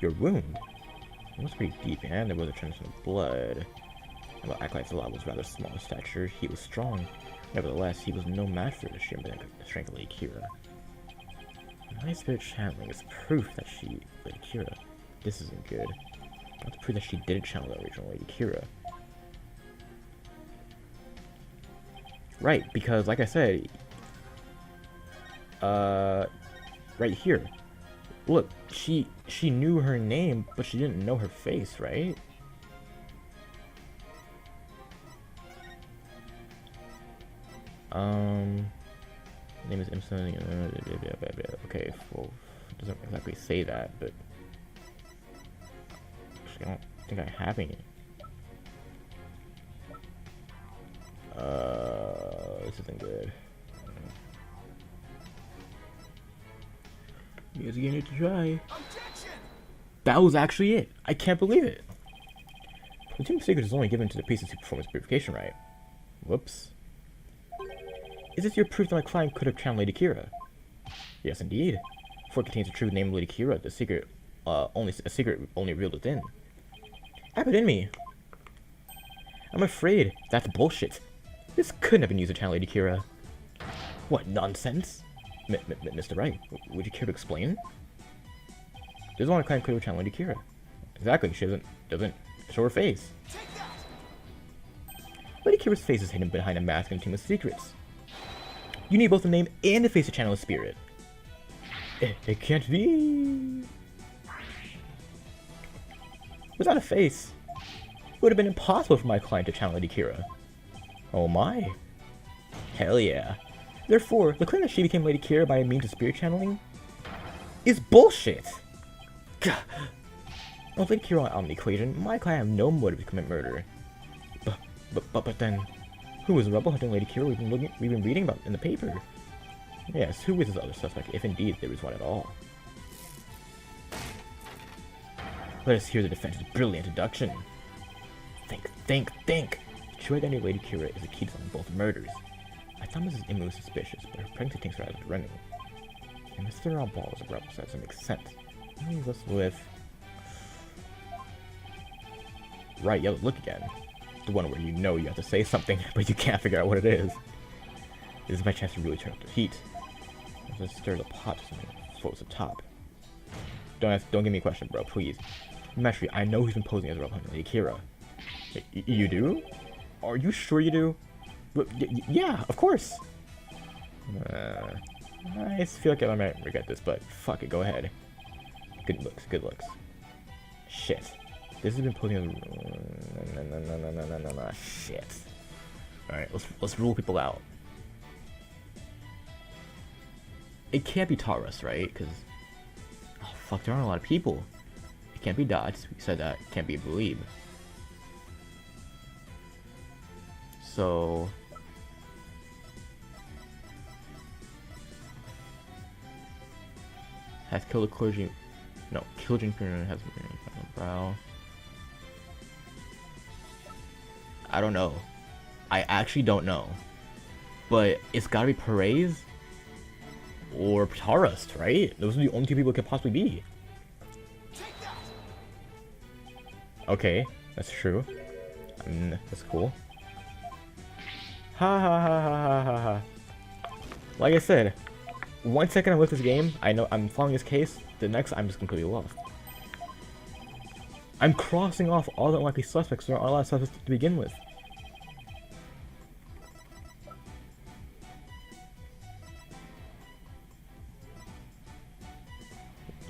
Your wound? It was pretty deep, and there was a transmission of blood. While Acolyte Zala was rather small in stature, he was strong. Nevertheless, he was no match for the sheer strength of Lady Kira. My spirit channeling is proof that she, Lady Kira, this isn't good. Not to prove that she didn't channel the original Lady Kira. Right, because like I said, right here, look, she knew her name, but she didn't know her face, right? Name is Imson. Okay, well, it doesn't exactly say that, but actually, I don't think I have any. This isn't good. You guys are gonna need to try. That was actually it. I can't believe it. Platoon secret is only given to the pieces who perform its purification right. Whoops. Is this your proof that my client could have channeled Lady Kira? Yes, indeed. For it contains the true name of Lady Kira, the secret, only revealed within. Have it in me. I'm afraid that's bullshit. This couldn't have been used to channel Lady Kira. What nonsense? Mr. Wright, would you care to explain? There's one client clear channel Lady Kira. Exactly, she doesn't show her face. Lady Kira's face is hidden behind a mask and a team of secrets. You need both the name and the face to channel a spirit. It can't be. Without a face, it would have been impossible for my client to channel Lady Kira. Oh my. Hell yeah. Therefore, the claim that she became Lady Kira by means of spirit channeling is bullshit. Gah. With Lady Kira on the equation, my client have no motive to commit murder. But then, who is the rebel hunting Lady Kira we've been reading about in the paper? Yes, who is this other suspect, if indeed there is one at all? Let us hear the defense's brilliant deduction. Think! True identity of Lady Kira is a key to solving both murders. I thought Mrs. Imu was suspicious, but her pregnancy takes her out of the running. And Mr. Ball is a rebel, so that makes sense. Leaves us with... Right, yellow, look again. The one where you know you have to say something, but you can't figure out what it is. This is my chance to really turn up the heat. Let's stir the pot to something floats the top. Don't give me a question, bro, please. Actually, I know he's been posing as a rebel hunting Lady Kira. You do? Are you sure you do? Yeah, of course. I feel like I might regret this, but fuck it, go ahead. Good looks. Shit. This has been posing as... No, shit. Alright, let's rule people out. It can't be Taurus, right? Because... Oh, fuck, there aren't a lot of people. It can't be Dots, we said that. It can't be Believe. So... Has killed a clergy... No, killed Juniper has... Brow... I don't know. I actually don't know. But it's gotta be Perez or Taurus, right? Those are the only two people it could possibly be. Okay, that's true. That's cool. Ha. Like I said, 1 second I'm with this game, I know I'm following this case, the next I'm just completely lost. I'm crossing off all the unlikely suspects, there aren't a lot of suspects to begin with.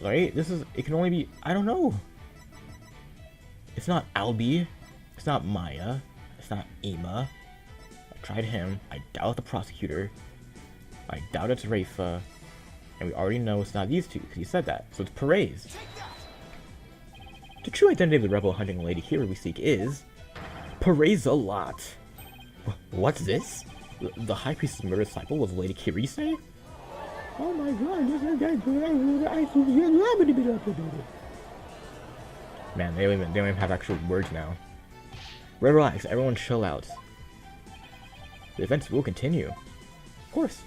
Right? It can only be, I don't know. It's not Albie, it's not Maya, it's not Ima. I tried him, I doubt the prosecutor, I doubt it's Rafa, and we already know it's not these two, because he said that, so it's Perez. The true identity of the rebel hunting Lady Kira we seek is... Perez-a-lot. What's this? The High Priest's murder disciple was Lady Kira, you say? Oh my god, man, they don't even have actual words now. Relax, everyone chill out. The events will continue. Of course.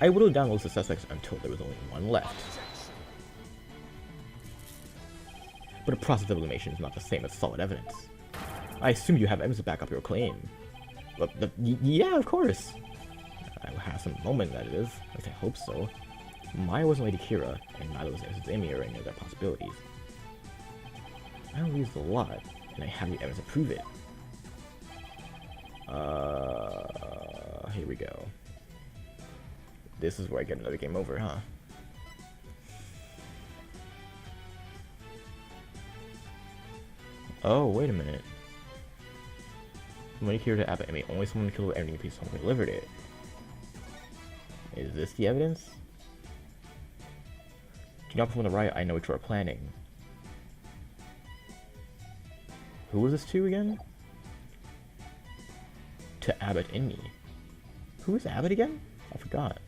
I whittled down the list of suspects until there was only one left. But a process of elimination is not the same as solid evidence. I assume you have evidence to back up your claim. Yeah, of course. I will have some moment, that is. At least I hope so. Maya wasn't Lady Kira, and neither was Amy or any of their possibilities. I don't use a lot, and I have the evidence to prove it. Here we go. This is where I get another game over, huh? Oh, wait a minute. Lady Kira to Abbott Amy. Only someone killed everything piece home delivered it. Is this the evidence? Do not perform the riot, I know what you are planning. Who was this to again? To Abbott and me. Who is Abbott again? I forgot.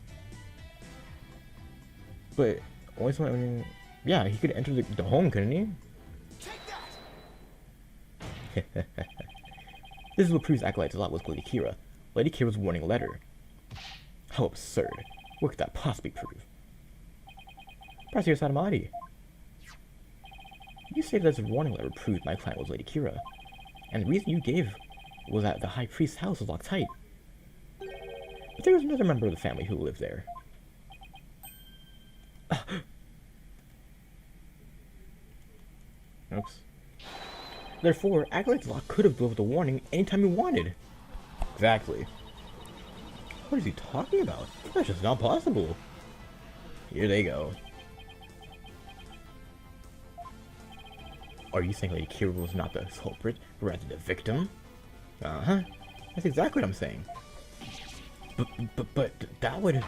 But only someone, I mean, yeah, he could enter the home, couldn't he? This is what proves Acolyte's lot was Lady Kira. Lady Kira's warning letter. How absurd. What could that possibly prove? Professor Satamati. You say that this warning letter proved my client was Lady Kira. And the reason you gave was that the High Priest's house was locked tight. But But there was another member of the family who lived there. Oops. Therefore, Acolyte's Lock could have delivered the warning anytime he wanted. Exactly. What is he talking about? That's just not possible. Here they go. Are you saying Lady Kira was not the culprit, but rather the victim? Uh-huh. That's exactly what I'm saying. But that would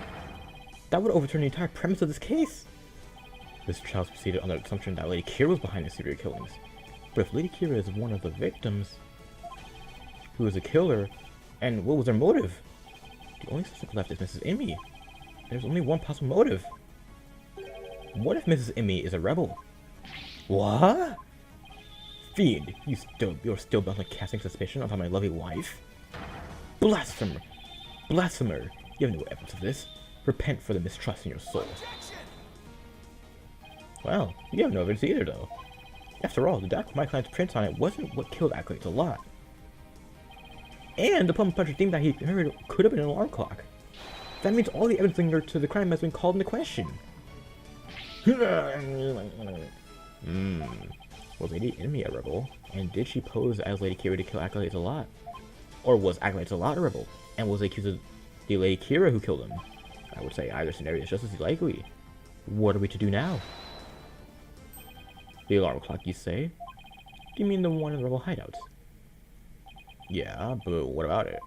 overturn the entire premise of this case. This trial proceeded on the assumption that Lady Kira was behind the serial killings. But if Lady Kira is one of the victims, who is a killer, and what was her motive? The only suspect left is Mrs. Emmy. There's only one possible motive. What if Mrs. Emmy is a rebel? What? Fiend, you're still bent on casting suspicion upon my lovely wife? Blasphemer! Blasphemer! You have no evidence of this. Repent for the mistrust in your soul. Well, you have no evidence either, though. After all, the doc my client's print on it wasn't what killed Acolyte a lot. And the plum puncher themed that he heard could have been an alarm clock. That means all the evidence linked to the crime has been called into question. Was Lady Emmy a rebel? And did she pose as Lady Kira to kill Acolyte a lot? Or was Acolyte a lot a rebel? And was it accused of the Lady Kira who killed him? I would say either scenario is just as likely. What are we to do now? The alarm clock, you say? You mean the one in the rebel hideout? Yeah, but what about it?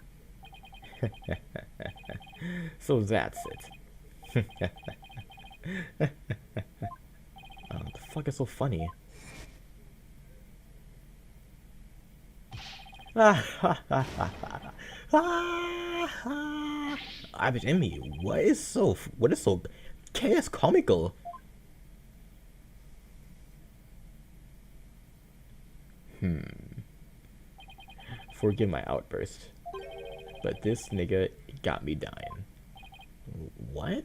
So that's it. What the fuck is so funny? Abbott Emmy, what is so chaos comical? Forgive my outburst, but this nigga got me dying. What?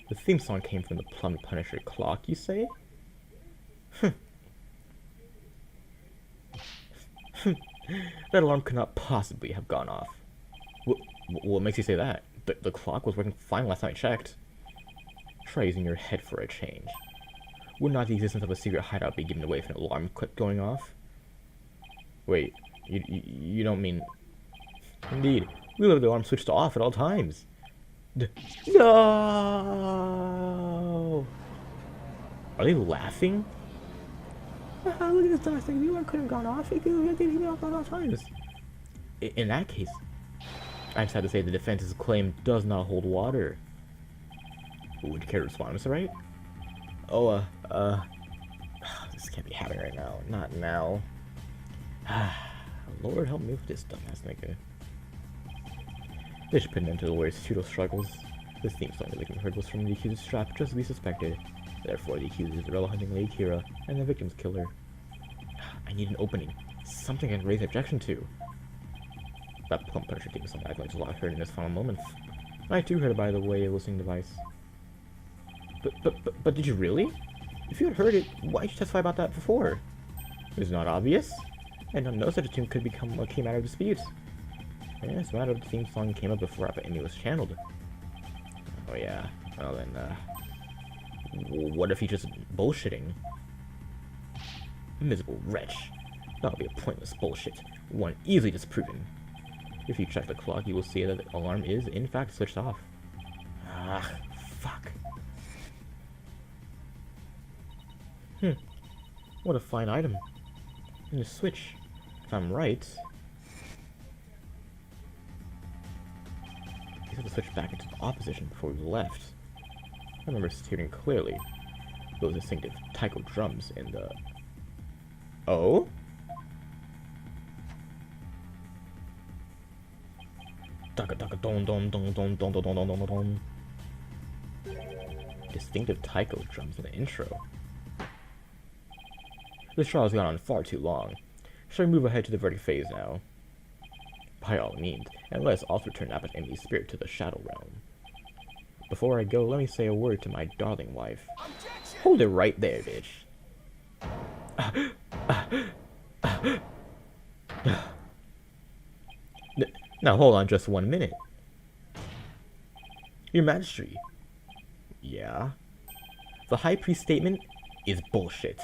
The theme song came from the Plum Punisher clock, you say? That alarm could not possibly have gone off. What makes you say that? The clock was working fine last time I checked. Try using your head for a change. Would not the existence of a secret hideout be given away if an alarm kept going off? Wait, you don't mean... Indeed, we leave the alarm switched off at all times. No! Are they laughing? Look at this dumbass thing. The alarm could have gone off. It could have been off at all times. In that case, I just had to say the defense's claim does not hold water. Would you care to respond, Mr. Wright? Oh, this can't be happening right now. Not now. Lord help me with this dumbass nigga. They should put an end to the lawyer's futile struggles. This theme song the victim heard was from the accused's trap, just as we suspected. Therefore, the accused is rebel hunting Lady Kira, and the victim's killer. I need an opening. Something I can raise objection to. That Plum Punisher theme song I'd like to lot heard in his final moments. I too heard it by the way of listening device. But did you really? If you had heard it, why did you testify about that before? It was not obvious, and no such a tune could become a key matter of dispute. Yes, the matter of the theme song came up before Abbott Emmy was channeled. Oh yeah, well then, what if he's just bullshitting? Miserable wretch. That would be a pointless bullshit, one easily disproven. If you check the clock, you will see that the alarm is, in fact, switched off. Ah, fuck. What a fine item. And the switch, if I'm right... He set the switch back into the opposition before we left. I remember hearing clearly those distinctive taiko drums in the... Oh? Distinctive taiko drums in the intro. This trial has gone on far too long. Shall we move ahead to the verdict phase now? By all means, and let us also return Abbott Emmy's spirit to the Shadow Realm. Before I go, let me say a word to my darling wife. Objection! Hold it right there, bitch. Now hold on just 1 minute. Your Majesty. Yeah? The High Priest statement is bullshit.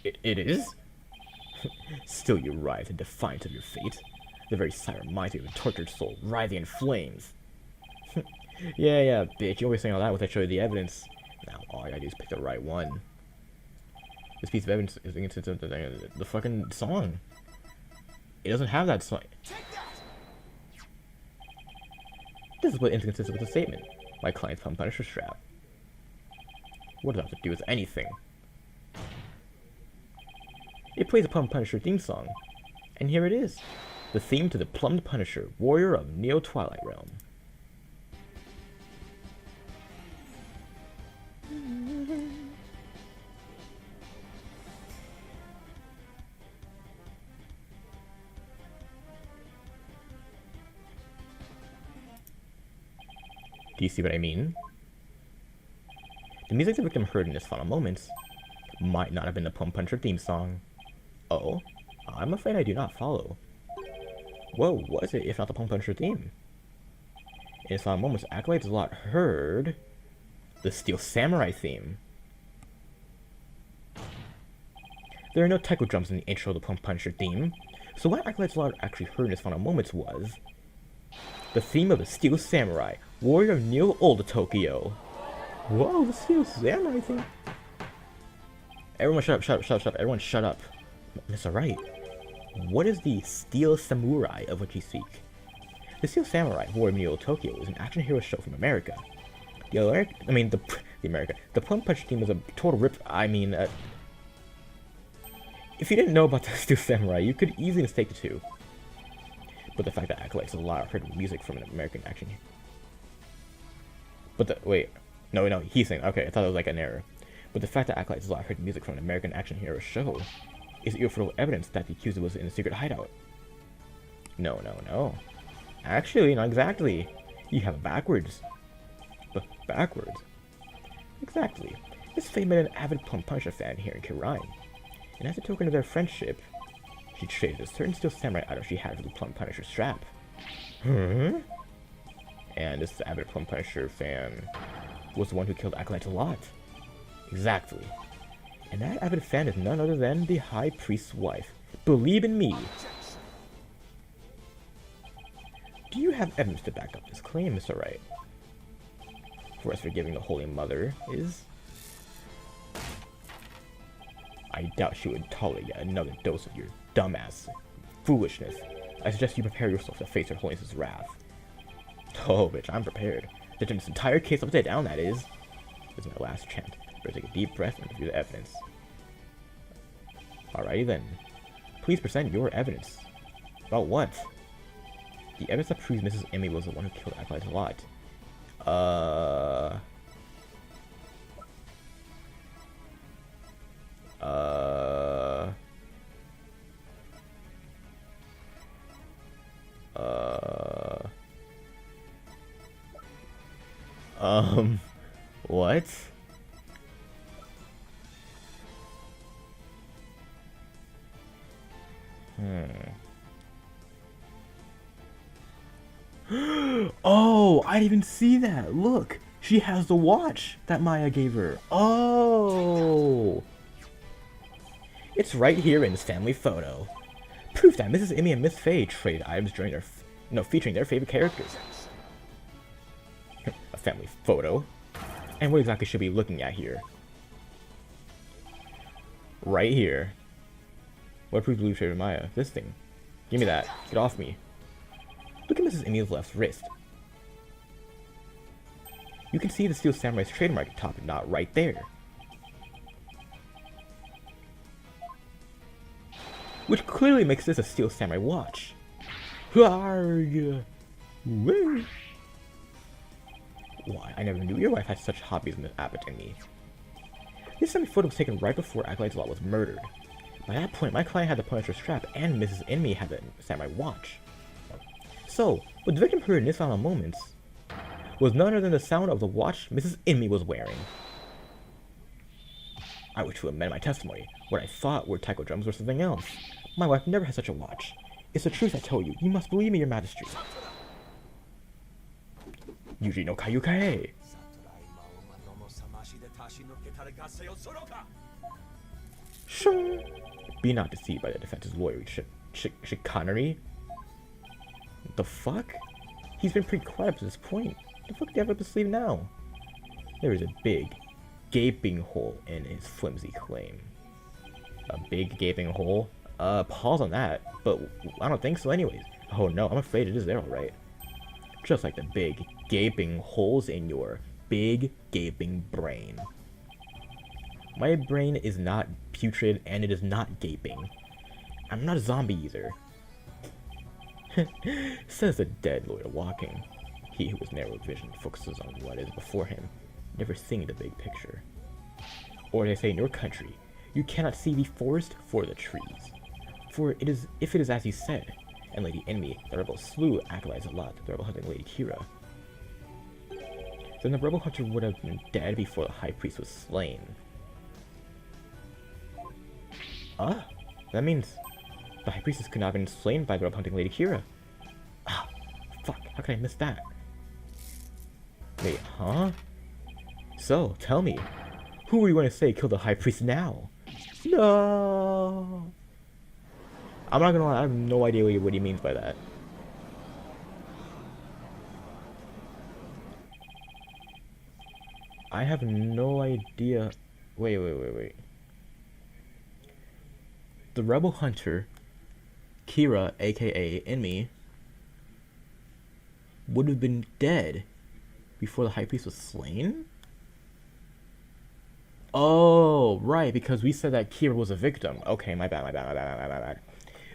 It is? Still you rise in defiance of your fate. The very sight reminds me of a tortured soul writhing in flames. Yeah, bitch, you always saying all that without showing the evidence. Now all I gotta do is pick the right one. This piece of evidence is inconsistent with the fucking song. It doesn't have that song. This is what inconsistent with the statement. My client's Pump Punisher strap. What does that have to do with anything? It plays a Plum Punisher theme song. And here it is. The theme to the Plumbed Punisher, Warrior of Neo Twilight Realm. Do you see what I mean? The music the victim heard in his final moments might not have been the Plum Punisher theme song. Oh? I'm afraid I do not follow. What was it if not the Plum Punisher theme? In his final moments, Acolyte Zalot heard the Steel Samurai theme. There are no taiko drums in the intro of the Plum Punisher theme, so what Acolyte Zalot actually heard in his final moments was the theme of the Steel Samurai, Warrior of Neo Old Tokyo. Whoa, the Steel Samurai theme. Everyone shut up, everyone shut up. That's alright. What is the Steel Samurai of which you seek? The Steel Samurai, Warrior of Neo Old Tokyo, is an action hero show from America. The Plum Punch theme is a total rip. If you didn't know about the Steel Samurai, you could easily mistake the two. But the fact that Acolyte Zalot heard music from an American action. No, he's saying, okay, I thought it was like an error. But the fact that Acolyte Zalot heard music from an American action hero show is irrefutable evidence that the accused was in a secret hideout. No. Actually, not exactly. You have it backwards. Backwards? Exactly. Miss Faye met an avid Plum Punisher fan here in Kirine. And as a token of their friendship, she traded a certain Steel Samurai item she had for the Plum Punisher strap. And this avid Plum Punisher fan was the one who killed Acolyte Zalot. Exactly. And that avid fan is none other than the High Priest's wife. Believe in me. Do you have evidence to back up this claim, Mr. Wright? For us forgiving the Holy Mother is... I doubt she would tolerate yet another dose of your dumbass foolishness. I suggest you prepare yourself to face Her Holiness's wrath. Oh, bitch, I'm prepared. To turn this entire case upside down, that is. This is my last chant. Better take a deep breath and review the evidence. Alrighty then. Please present your evidence. About what? The evidence that proves Mrs. Emmy was the one who killed Acolyte Zalot. What? Oh, I didn't even see that. Look, she has the watch that Maya gave her. Oh, it's right here in this family photo. Proof that Mrs. Emmy and Miss Faye trade items during their, featuring their favorite characters. A family photo. And what exactly should we be looking at here? Right here. What proves Blue Trader Maya? This thing. Give me that. Get off me. Look at Mrs. Emmy's left wrist. You can see the Steel Samurai's trademark top knot right there. Which clearly makes this a Steel Samurai watch. Why, I never knew your wife had such hobbies, Miss Abbott and me. This family photo was taken right before Acolyte Zalot was murdered. By that point, my client had the Punisher strap and Mrs. Emmy had the Samurai watch. So, what the victim heard in his final moments was none other than the sound of the watch Mrs. Emmy was wearing. I wish to amend my testimony. What I thought were taiko drums or something else. My wife never had such a watch. It's the truth I tell you. You must believe me, Your Majesty. Yuji no Kayukae. Shung. Be not deceived by the defense's loyalty chicanery. The fuck? He's been pretty quiet up to this point. The fuck do you have up his sleeve now? There is a big, gaping hole in his flimsy claim. A big gaping hole? Pause on that, but I don't think so anyways. Oh no, I'm afraid it is there alright. Just like the big, gaping holes in your big, gaping brain. My brain is not putrid and it is not gaping. I'm not a zombie either. Says the dead lawyer walking. He who has narrow vision focuses on what is before him, never seeing the big picture. Or they say in your country, you cannot see the forest for the trees. For it is, if it is as you said, and Lady Enemy, the rebel slew acolytes a lot, the rebel hunting Lady Kira, then the rebel hunter would have been dead before the high priest was slain. Ah, that means the high priestess could not have been slain by the rebel hunting Lady Kira. Ah, fuck, how could I miss that? Wait, huh? So, tell me, who are you going to say killed the high priest now? No! I'm not gonna lie, I have no idea what he means by that. I have no idea. Wait. The rebel hunter, Kira, aka Enemy, would have been dead before the high priest was slain? Oh, right, because we said that Kira was a victim. Okay, my bad.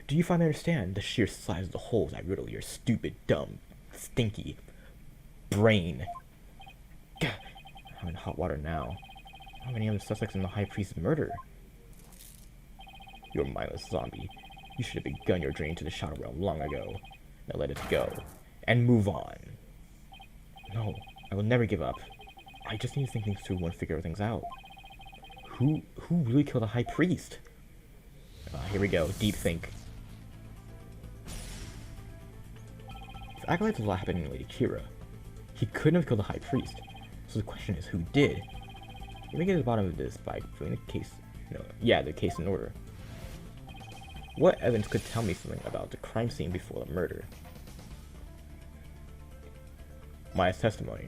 Do you finally understand the sheer size of the holes I riddle your stupid, dumb, stinky brain? Gah, I'm in hot water now. How many other suspects in the high priest's murder? You're a mindless zombie. You should have begun your journey to the Shadow Realm long ago. Now let it go. And move on. No, I will never give up. I just need to think things through and figure things out. Who really killed the high priest? Here we go. Deep think. If Acolyte's lot happened in Lady Kira, he couldn't have killed the high priest. So the question is, who did? Let me get to the bottom of this by putting the case... the case in order. What evidence could tell me something about the crime scene before the murder? Maya's testimony.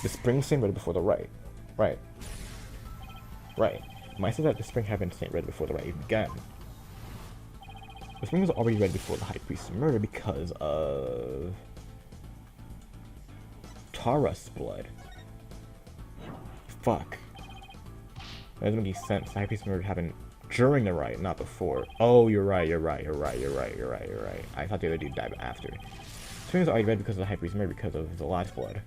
The spring scene right before the right. Right. Maya said that the spring had been read before the right even began. The spring was already read before the high priest's murder because of... Tara's blood. Fuck. That doesn't make any sense. The high priest's murder happened during the riot, not before. Oh, you're right. I thought the other dude died after. Spring was already read because of the high priest's murder because of the last blood.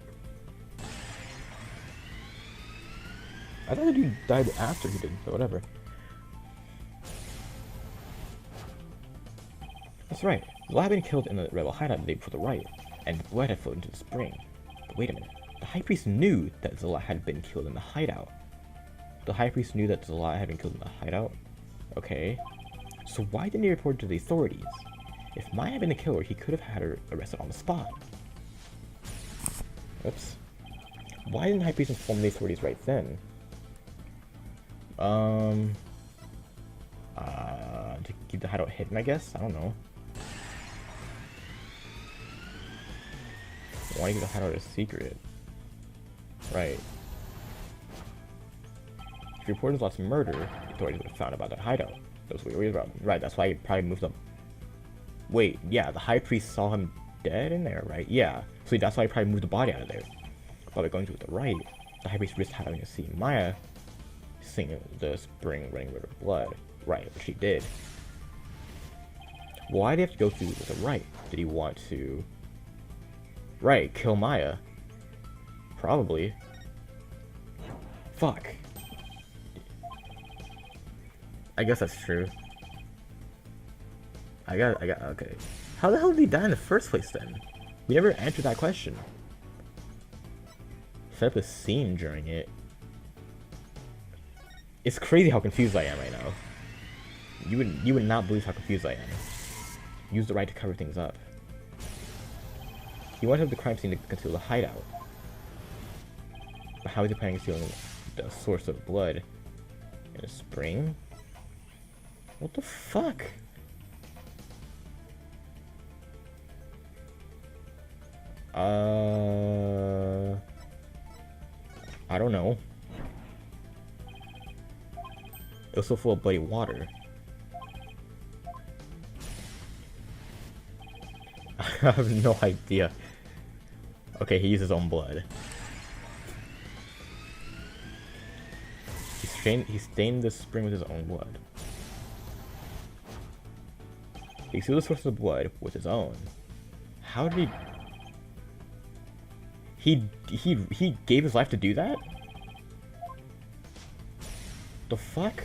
I thought the dude died after he did, but whatever. That's right. Zala had been killed in the rebel hideout the day before the riot, and the blood had flowed into the spring. But wait a minute. The high priest knew that Zala had been killed in the hideout. The high priest knew that Zala had been killed in the hideout? Okay. So why didn't he report it to the authorities? If Maya had been the killer, he could have had her arrested on the spot. Oops. Why didn't the high priest inform the authorities right then? To keep the hideout hidden, I guess? I don't know. I want to keep the hideout a secret. Right. If he reported Zala's murder, the authorities would have found about that hideout. That's what we were worried about. Right, that's why he probably moved up. Wait, yeah, the high priest saw him dead in there, right? Yeah. So that's why he probably moved the body out of there. While they're going through the right, the high priest risked having to see Maya sing the spring running with her blood. Right, which he did. Why did he have to go through with the right? Did he want to... Right, kill Maya? Probably. Fuck. I guess that's true. Okay. How the hell did he die in the first place then? We never answered that question. Set up a scene during it. It's crazy how confused I am right now. You would not believe how confused I am. Use the right to cover things up. He wanted the crime scene to conceal the hideout. But how is he planning on concealing the source of blood? In a spring? What the fuck? I don't know. It was so full of bloody water. I have no idea. Okay, he used his own blood. He stained the spring with his own blood. He sealed the source of the blood with his own. How did he gave his life to do that? The fuck?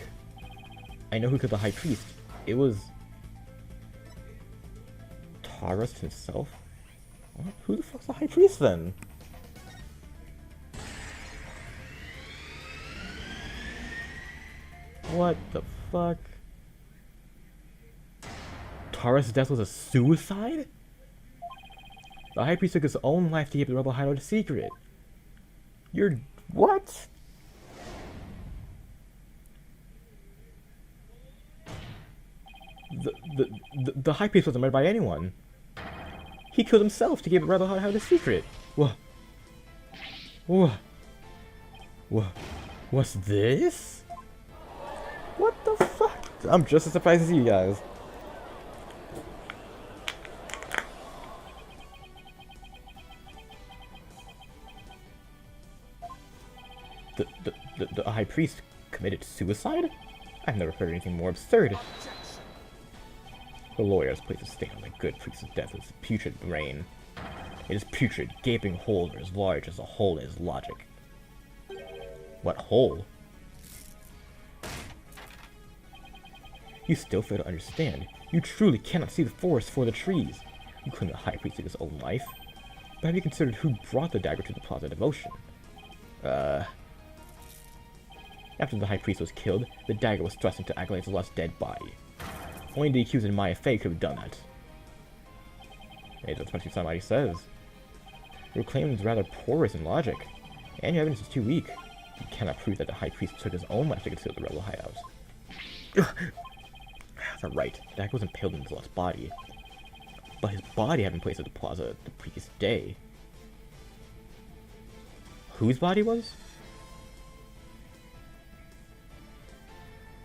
I know who killed the High Priest. It was Taurus himself? What? Who the fuck's the High Priest then? What the fuck? Taurus' death was a suicide? The High Priest took his own life to keep the rebel hideout a secret. You're... what? The High Priest wasn't murdered by anyone. He killed himself to keep the rebel hideout a secret. What? What? What? What's this? What the fuck? I'm just as surprised as you guys. The High Priest committed suicide? I've never heard anything more absurd. The lawyers placed a stain on the good priest's death with his putrid brain. It is putrid, gaping holes are as large as the hole in his logic. What hole? You still fail to understand. You truly cannot see the forest for the trees. You claim the High Priest took his own life. But have you considered who brought the dagger to the Plaza Devotion? After the High Priest was killed, the dagger was thrust into Acolyte's lost dead body. Only the accused Maya Fey could have done that. Hey, that's what somebody says. Your claim is rather porous in logic, and your evidence is too weak. You cannot prove that the High Priest took his own life to conceal the rebel hideout. That's right, the dagger was impaled in his lost body. But his body had been placed at the plaza the previous day. Whose body was?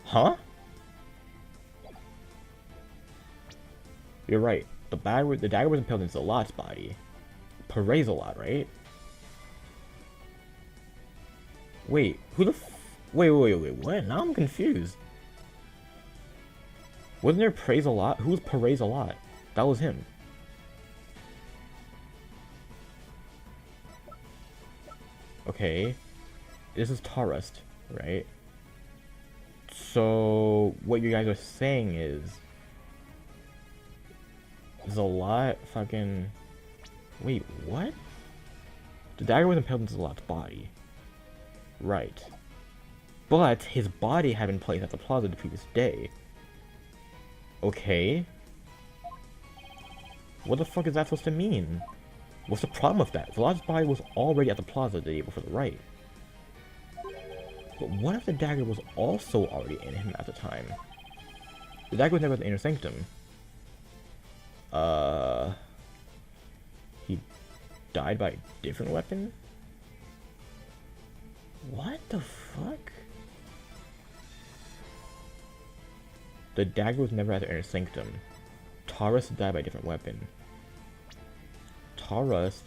Huh? You're right. The dagger was impaled into Zalot's body. Perez Zalot, right? Wait, who the wait, what? Now I'm confused. Wasn't there Perez Zalot? Who was Perez Zalot? That was him. Okay. This is Taurus, right? So, what you guys are saying is... Zalot fucking... Wait, what? The dagger was impaled into Zalot's body. Right. But his body had been placed at the plaza the previous day. Okay. What the fuck is that supposed to mean? What's the problem with that? Zalot's body was already at the plaza the day before the right. But what if the dagger was also already in him at the time? The dagger was never at the Inner Sanctum. He died by a different weapon? What the fuck? The dagger was never at the Inner Sanctum. Taurus died by a different weapon. Taurus...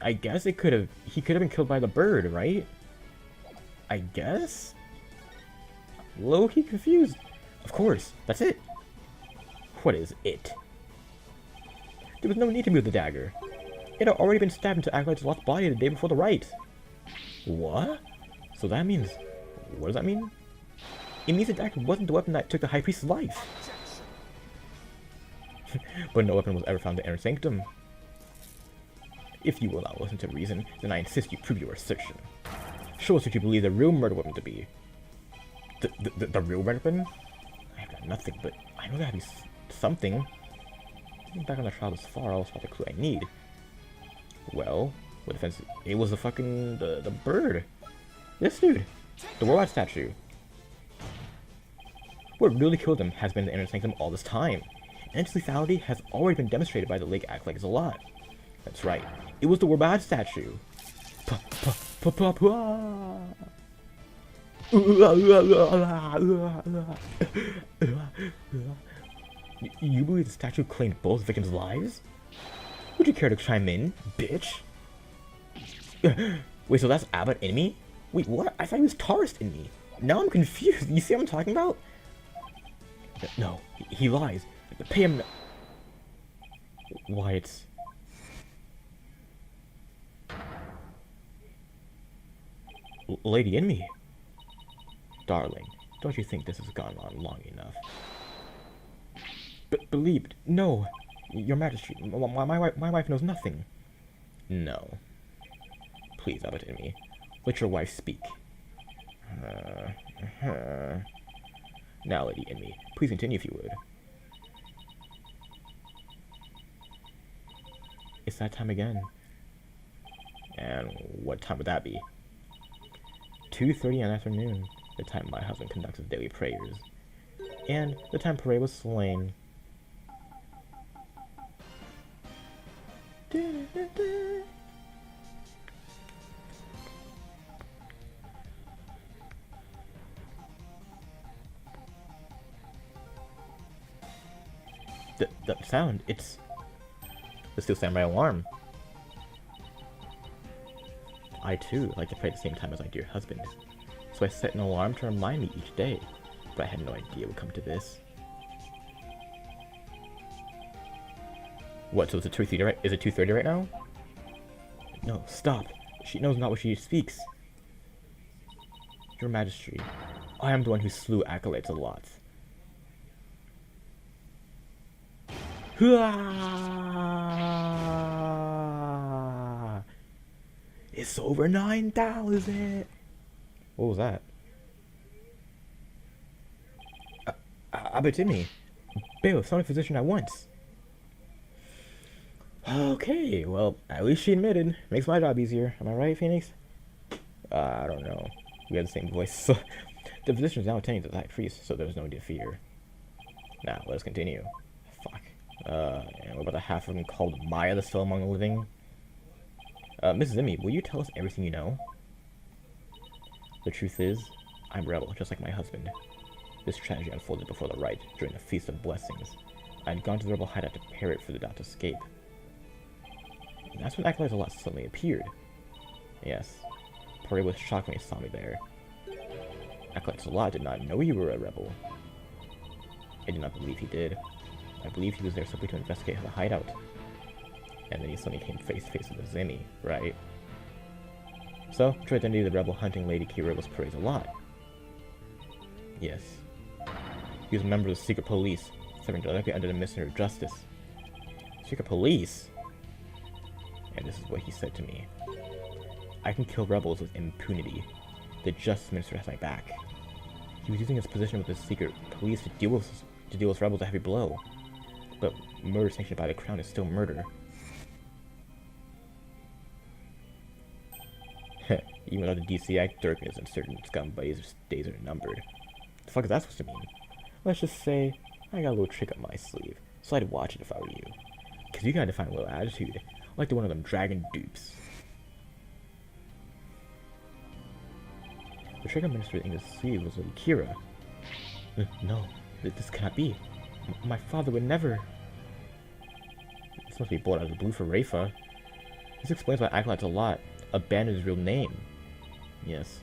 I guess he could have been killed by the bird, right? I guess? Low-key confused. Of course, that's it. What is it? There was no need to move the dagger. It had already been stabbed into Acolyte's lost body the day before the rite. What? So that means... What does that mean? It means the dagger wasn't the weapon that took the High Priest's life. But no weapon was ever found in the Inner Sanctum. If you will not listen to reason, then I insist you prove your assertion. Show us what you believe the real murder weapon to be. The real murder weapon? I've got nothing, but I know that to be something. Looking back on the trial this far, I always found the clue I need. Well, what defense? It was the fucking the bird. This dude, the robot statue. What really killed him has been the inner sanctum all this time. And its lethality has already been demonstrated by the Lake Acolytes a lot. That's right, it was the robot statue. You believe the statue claimed both victims' lives? Would you care to chime in, bitch? Wait, so that's Abbott enemy? Wait, what? I thought he was Taurus enemy. Now I'm confused. You see what I'm talking about? No, he lies. Pay him. Why, it's... Lady Enemy. Darling, don't you think this has gone on long enough? Believed? No. Your Majesty, my wife knows nothing. No. Please, Abbott Enemy, let your wife speak. Now, Lady Enemy, please continue if you would. It's that time again. And what time would that be? 2:30 in the afternoon, the time my husband conducts his daily prayers. And the time Pare was slain. The sound, it's the Steel Samurai alarm. I too like to pray at the same time as my dear husband, so I set an alarm to remind me each day, but I had no idea it would come to this. What, so it's 2:30 right? Is it 2:30 right now? No, stop. She knows not what she speaks. Your Majesty, I am the one who slew acolytes a lot. It's over 9,000. What was that? Abatimi. Bailiff, summon a physician at once. Okay, well, at least she admitted. Makes my job easier. Am I right, Phoenix? I don't know. We have the same voice. The physician is now attending to the high priest, so there's no need to fear. Now, let us continue. Fuck. And what about the half of them called Maya that's still among the living? Mrs. Emmy, will you tell us everything you know? The truth is, I'm rebel, just like my husband. This tragedy unfolded before the rite, during the Feast of Blessings. I had gone to the rebel hideout to prepare it for the dot to escape. And that's when Acolyte Zalat suddenly appeared. Yes, Pare was shocked when he saw me there. Acolyte Zalat did not know you were a rebel. I did not believe he did. I believe he was there simply to investigate the hideout. And then he suddenly came face to face with Zemi, right? So, true identity of the rebel hunting Lady Kira was praised a lot. Yes. He was a member of the secret police, serving directly under the Minister of Justice. Secret police? And this is what he said to me. I can kill rebels with impunity. The Justice Minister has my back. He was using his position with the secret police to deal with rebels a heavy blow. But murder sanctioned by the Crown is still murder. Even though the DC Act Durkin is uncertain, Scumbuddy's days are numbered. The fuck is that supposed to mean? Let's just say, I got a little trick up my sleeve, so I'd watch it if I were you. Cause you gotta define a little attitude, like the one of them dragon dupes. The trigger minister in his sleeve was Lady Kira. No, this cannot be. My father would never... This must be bold out of the blue for Rafa. This explains why Acolyte Zalat abandoned his real name. Yes.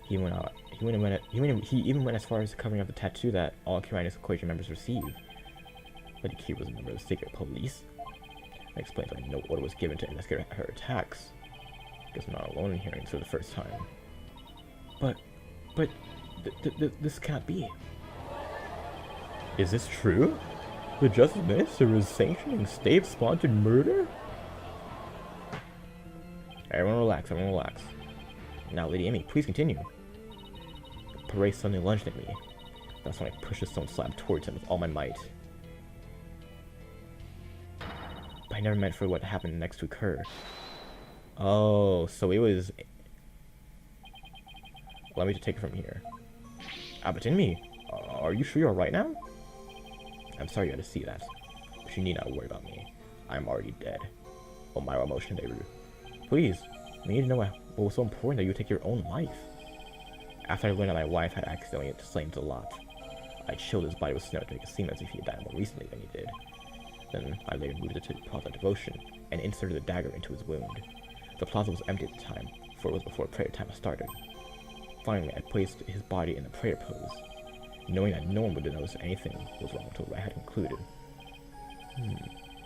He even went as far as covering up the tattoo that all Kirinus Equation members receive. Lady Kira was a member of the secret police. That explains why no order was given to investigate her attacks. Guess I'm not alone in hearing this for the first time. But this can't be. Is this true? The Justice Minister is sanctioning state-sponsored murder? Everyone relax, everyone relax. Now, Lady Amy, please continue. Parade suddenly lunged at me. That's when I pushed the stone slab towards him with all my might. But I never meant for what happened next to occur. Oh, so it was... Allow me to take it from here. Abatinmi, are you sure you're alright now? I'm sorry you had to see that, but you need not worry about me. I'm already dead. Omaira motion Deru. Please, we need to know what was so important that you would take your own life. After I learned that my wife had accidentally slain Zalat, I chilled his body with snow to make it seem as if he had died more recently than he did. Then I later moved it to Plaza Devotion and inserted the dagger into his wound. The plaza was empty at the time, for it was before prayer time started. Finally, I placed his body in the prayer pose, knowing that no one would notice anything was wrong until I had concluded.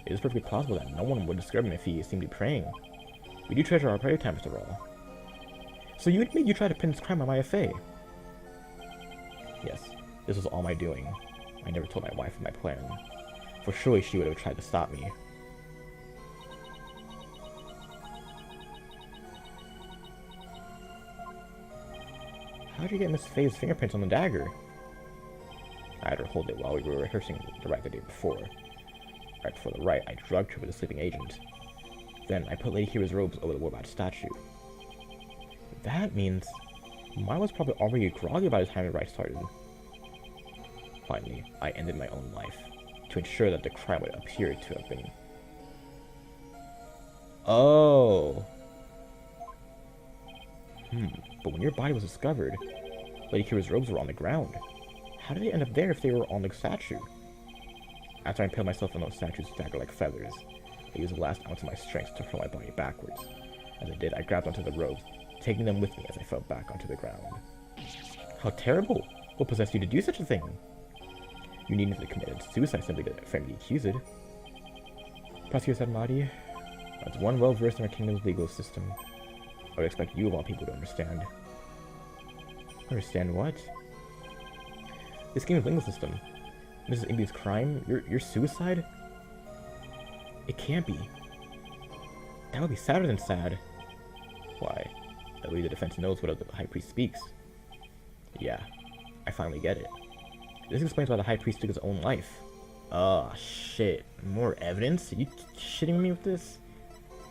It is perfectly possible that no one would disturb him if he seemed to be praying. We do treasure our prayer time, after all. So you admit you tried to pin this crime on my FA? Yes, this was all my doing. I never told my wife of my plan, for surely she would have tried to stop me. How did you get Miss Faye's fingerprints on the dagger? I had her hold it while we were rehearsing the rite the day before. Right before the rite, I drugged her with a sleeping agent. Then I put Lady Kira's robes over the Warbot statue. That means Maya was probably already groggy by the time the rite started. Finally, I ended my own life, to ensure that the crime would appear to have been... Oh! But when your body was discovered, Lady Kira's robes were on the ground. How did they end up there if they were on the statue? After I impaled myself on those statues dagger like feathers, I used the last ounce of my strength to hurl my body backwards. As I did, I grabbed onto the robes, taking them with me as I fell back onto the ground. How terrible! What possessed you to do such a thing? You needn't have committed suicide simply to frame the accused. Prosecutor said Mahdi, as one well versed in our kingdom's legal system, I would expect you of all people to understand. Understand what? This kingdom's legal system. Mrs. Imby's crime? Your suicide? It can't be. That would be sadder than sad. Why? At least the defense knows what the High Priest speaks. Yeah, I finally get it. This explains why the High Priest took his own life. Oh, shit. More evidence? Are you shitting me with this?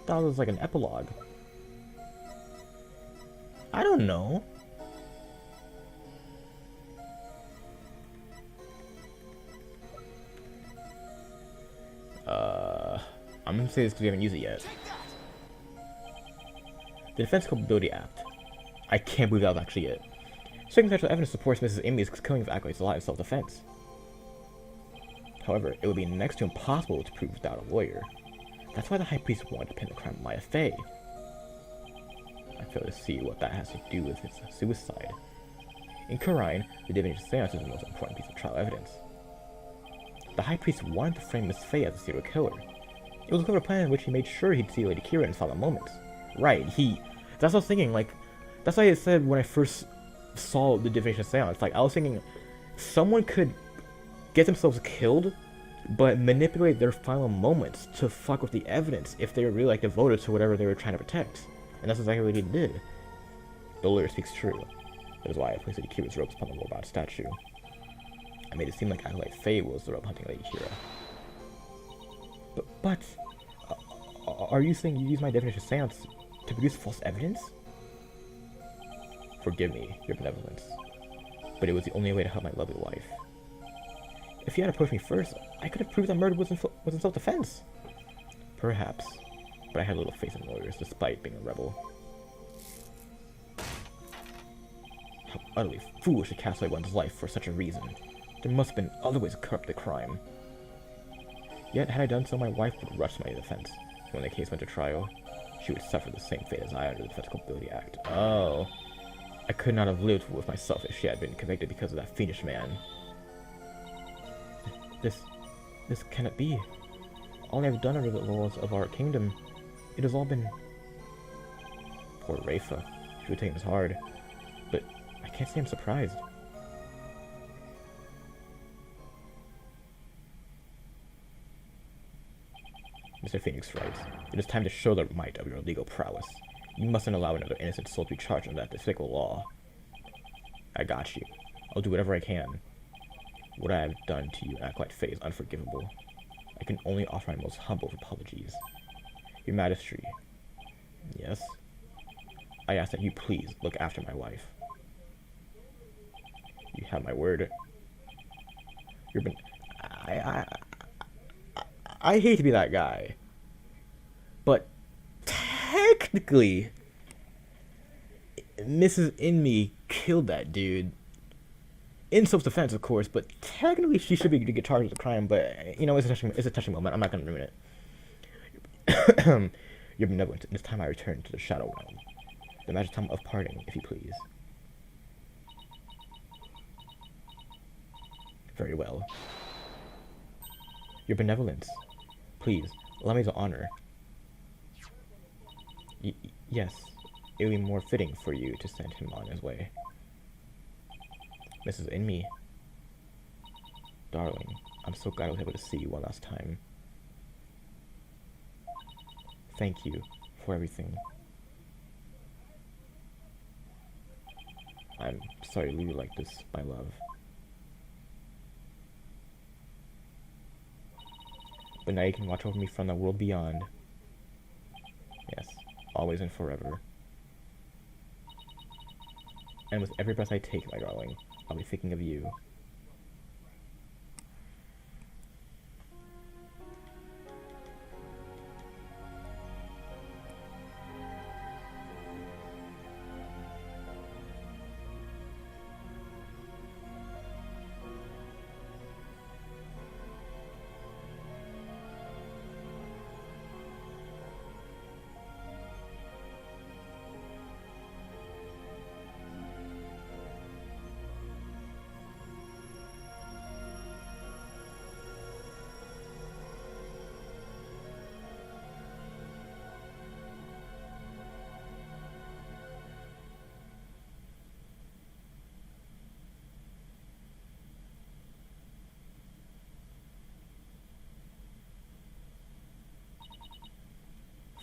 That was like an epilogue. I don't know. I'm gonna say this because we haven't used it yet. The Defense Culpability Act. I can't believe that was actually it. Circumstantial evidence supports Mrs. Amy's killing of acolytes alive in self-defense. However, it would be next to impossible to prove without a lawyer. That's why the High Priest wanted to pin the crime on Maya Fey. I fail to see what that has to do with his suicide. In Khura'in, the divination seance is the most important piece of trial evidence. The High Priest wanted to frame Miss Fey as a serial killer. It was a clever plan in which he made sure he'd see Lady Kira in solemn moments. Right, that's what I was thinking, like, that's why I said when I first saw the divination seance, like, I was thinking someone could get themselves killed, but manipulate their final moments to fuck with the evidence if they were really, like, devoted to whatever they were trying to protect. And that's exactly what he did. The lawyer speaks true. That is why I placed Lady Kira's robes upon the Warbot statue. I made it seem like Acolyte Faye was the robe hunting Lady Kira. But are you saying you used my divination seance to produce false evidence? Forgive me, your benevolence, but it was the only way to help my lovely wife. If you had approached me first, I could have proved that murder was in self-defense. Perhaps, but I had little faith in lawyers, despite being a rebel. How utterly foolish to cast away one's life for such a reason. There must have been other ways to corrupt the crime. Yet, had I done so, my wife would rush to my defense. When the case went to trial, she would suffer the same fate as I under the Defense Culpability Act. Oh. I could not have lived with myself if she had been convicted because of that fiendish man. This cannot be. All I have done under the laws of our kingdom, it has all been... Poor Rafa. She would take this hard. But I can't say I'm surprised. Mr. Phoenix writes, it is time to show the might of your legal prowess. You mustn't allow another innocent soul to be charged under that despicable law. I got you. I'll do whatever I can. What I have done to you in Acolyte Faye is unforgivable. I can only offer my most humble apologies. Your Majesty. Yes? I ask that you please look after my wife. You have my word. You've been... I hate to be that guy. But technically, Mrs. Inmee killed that dude. In self-defense, of course, but technically she should be to get charged with a crime. But you know, it's a touching moment. I'm not gonna ruin it. Your benevolence. It's time I return to the Shadow Realm. The magic time of parting, if you please. Very well. Your benevolence. Please, allow me to honor. Yes, it would be more fitting for you to send him on his way. Mrs. Inmee. Darling, I'm so glad I was able to see you one last time. Thank you for everything. I'm sorry to leave you like this, my love. But now you can watch over me from the world beyond. Yes, always and forever. And with every breath I take, my darling, I'll be thinking of you.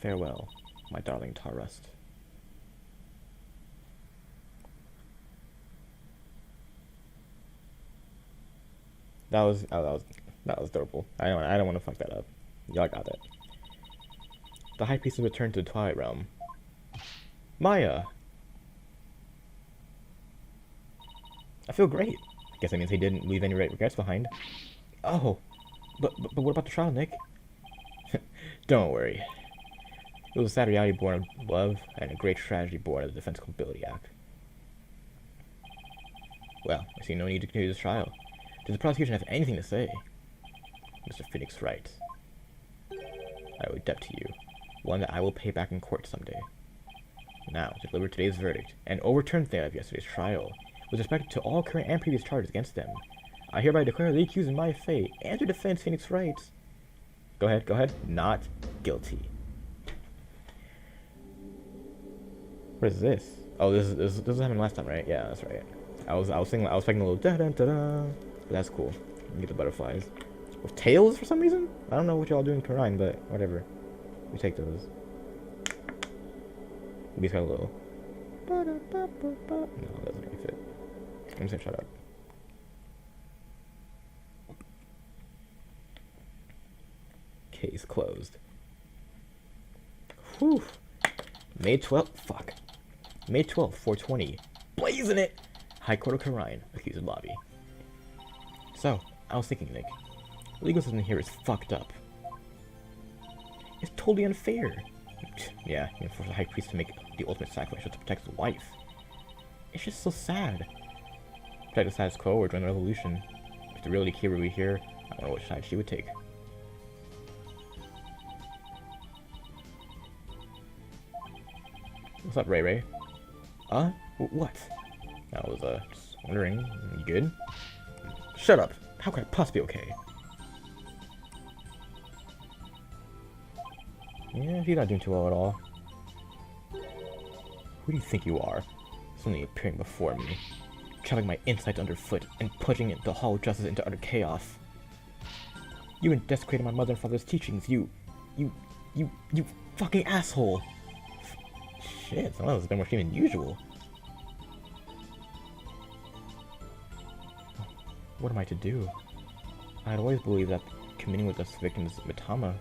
Farewell, my darling Tarrust. That was adorable. I don't want to fuck that up. Y'all got that. The High Priest has returned to the Twilight Realm. Maya. I feel great. I guess that means he didn't leave any regrets behind. Oh, but what about the trial, Nick? Don't worry. It was a sad reality born of love, and a great tragedy born of the Defense Culpability Act. Well, I see no need to continue this trial. Does the prosecution have anything to say? Mr. Phoenix writes, I owe a debt to you, one that I will pay back in court someday. Now, to deliver today's verdict, and overturn that of yesterday's trial, with respect to all current and previous charges against them, I hereby declare the accused in my fate, and to defend Phoenix writes. Go ahead. Not guilty. What is this? Oh, this was happened last time, right? Yeah, that's right. I was thinking, I was expecting a little da da da da, but that's cool. You get the butterflies with tails for some reason. I don't know what y'all do in Karine, but whatever. We take those. He's got a little. No, that doesn't really fit. I'm just gonna shut up. Case closed. Whew. May 12th. Fuck. May 12th, 420. Blazing it! High Court of Karine, accused lobby. So, I was thinking, Nick. The legal system here is fucked up. It's totally unfair. Yeah, you force the High Priest to make the ultimate sacrifice to protect his wife. It's just so sad. Protect the status quo or join the revolution. If the real Kira were here, I don't know which side she would take. What's up, Ray Ray? What? I was, just wondering. You good? Shut up! How could I possibly be okay? Yeah, he's not doing too well at all. Who do you think you are? Suddenly appearing before me, trampling my insides underfoot and plunging the Hall of Justice into utter chaos. You desecrated my mother and father's teachings, you fucking asshole! Shit, some of us have been more extreme than usual. What am I to do? I'd always believed that communing with us victims Mitama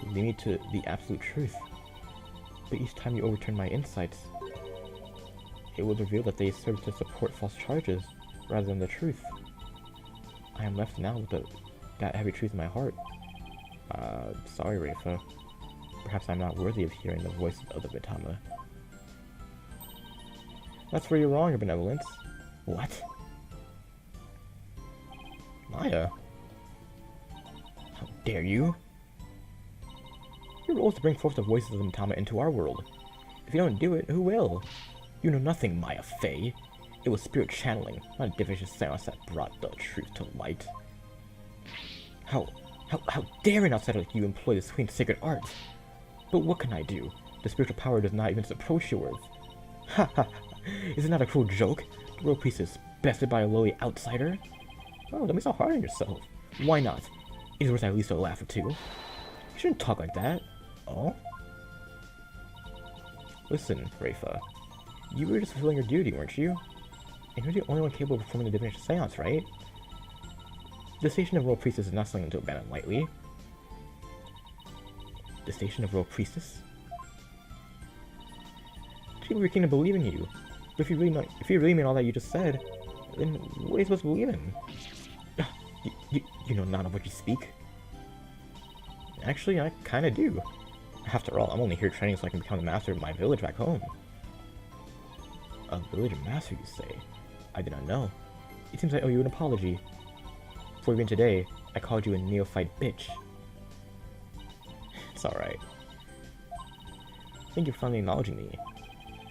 would lead me to the absolute truth. But each time you overturn my insights, it would reveal that they serve to support false charges rather than the truth. I am left now with that heavy truth in my heart. Sorry, Reifa. Perhaps I'm not worthy of hearing the voice of the Mitama. That's where you're wrong, Your Benevolence. What? Maya? How dare you? Your role is to bring forth the voices of the Mitama into our world. If you don't do it, who will? You know nothing, Maya Fey. It was spirit channeling, not a division seance that brought the truth to light. How dare an outsider like you employ this queen's sacred art? But what can I do? The spiritual power does not even approach your words. Ha ha! Is it not a cruel joke? The royal priestess bested by a lowly outsider? Oh, don't be so hard on yourself. Why not? It's worth at least a laugh or two. You shouldn't talk like that. Oh? Listen, Reifa. You were just fulfilling your duty, weren't you? And you're the only one capable of performing the divination seance, right? The station of Royal Priestess is not something to abandon lightly. The station of Royal Priestess? People of your kingdom believe in you. But if you really mean all that you just said, then what are you supposed to believe in? You know none of what you speak. Actually, I kinda do. After all, I'm only here training so I can become the master of my village back home. A village master, you say? I did not know. It seems I owe you an apology. For even today, I called you a neophyte bitch. It's alright. Thank you for finally acknowledging me.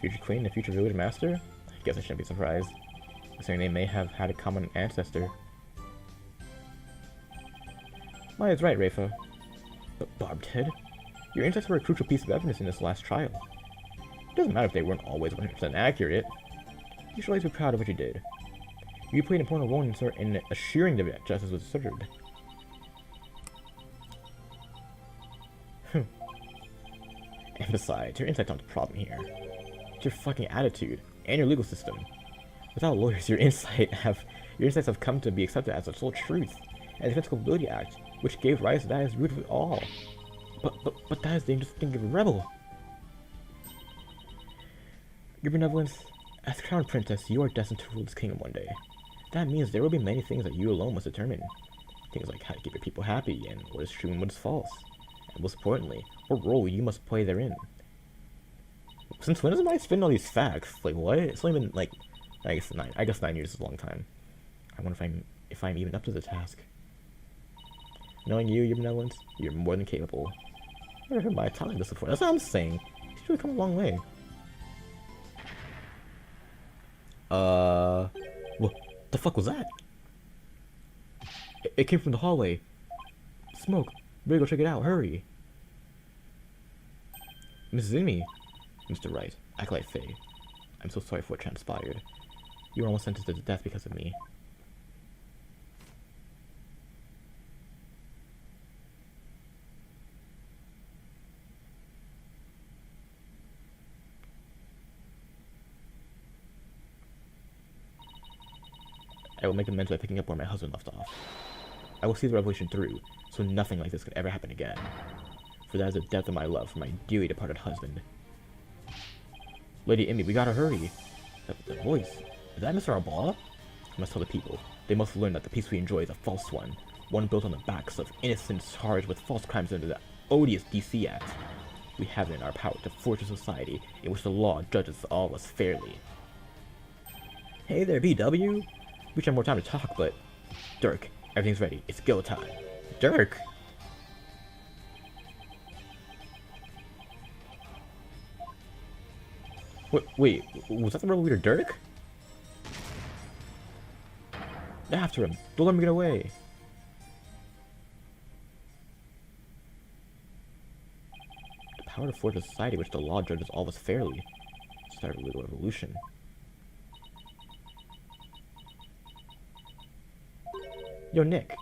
Future queen and future village master? I guess I shouldn't be surprised, considering they may have had a common ancestor. Maya's right, Reifa. But Barbed Head? Your insights were a crucial piece of evidence in this last trial. It doesn't matter if they weren't always 100% accurate. You should always be proud of what you did. You played an important role in assuring that justice was served. And besides, your insight's not the problem here. It's your fucking attitude and your legal system. Without lawyers, your insights have come to be accepted as the sole truth. And the Defense Culpability Act, which gave rise to that, is root of it all. But that is the dangerous thing of a rebel. Your Benevolence, as Crown Princess, you are destined to rule this kingdom one day. That means there will be many things that you alone must determine. Things like how to keep your people happy, and what is true and what is false. And most importantly, what role you must play therein. Since when does I spend all these facts? Like, what? It's only been, like, I guess 9 years is a long time. I wonder if I'm even up to the task. Knowing you, Your Benevolence, you're more than capable. I've never heard my talent this before. That's what I'm saying. She's really come a long way. What the fuck was that? It came from the hallway. Smoke. Better go check it out. Hurry. Mrs. Imi. Mr. Wright. Acolyte Faye. I'm so sorry for what transpired. You were almost sentenced to death because of me. I will make amends by picking up where my husband left off. I will see the revolution through, so nothing like this could ever happen again. For that is the depth of my love for my dearly departed husband. Lady Imi, we gotta hurry. That voice. Is that Mr. Arbaugh? I must tell the people. They must learn that the peace we enjoy is a false one. One built on the backs of innocents charged with false crimes under the odious DC Act. We have it in our power to forge a society in which the law judges all of us fairly. Hey there, BW. Wish I had more time to talk, but... Dirk, everything's ready. It's go time. Dirk! Wait, was that the rebel leader Dirk? After him! Don't let him get away! The power to forge a society which the law judges all of us fairly. Start a legal revolution. Yo, Nick.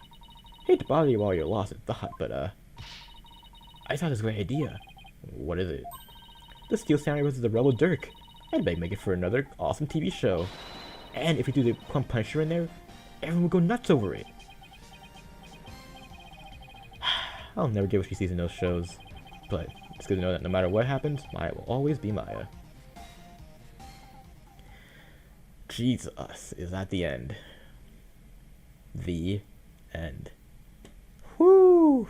Hate to bother you while you're lost in thought, but, I thought this was a great idea. What is it? the Steel Samurai versus the Rebel Dirk. And they make it for another awesome TV show. And if we do the Plum Punisher in there, everyone will go nuts over it. I'll never get what she sees in those shows, but it's good to know that no matter what happens, Maya will always be Maya. Jesus is at the end. The end. Whoo!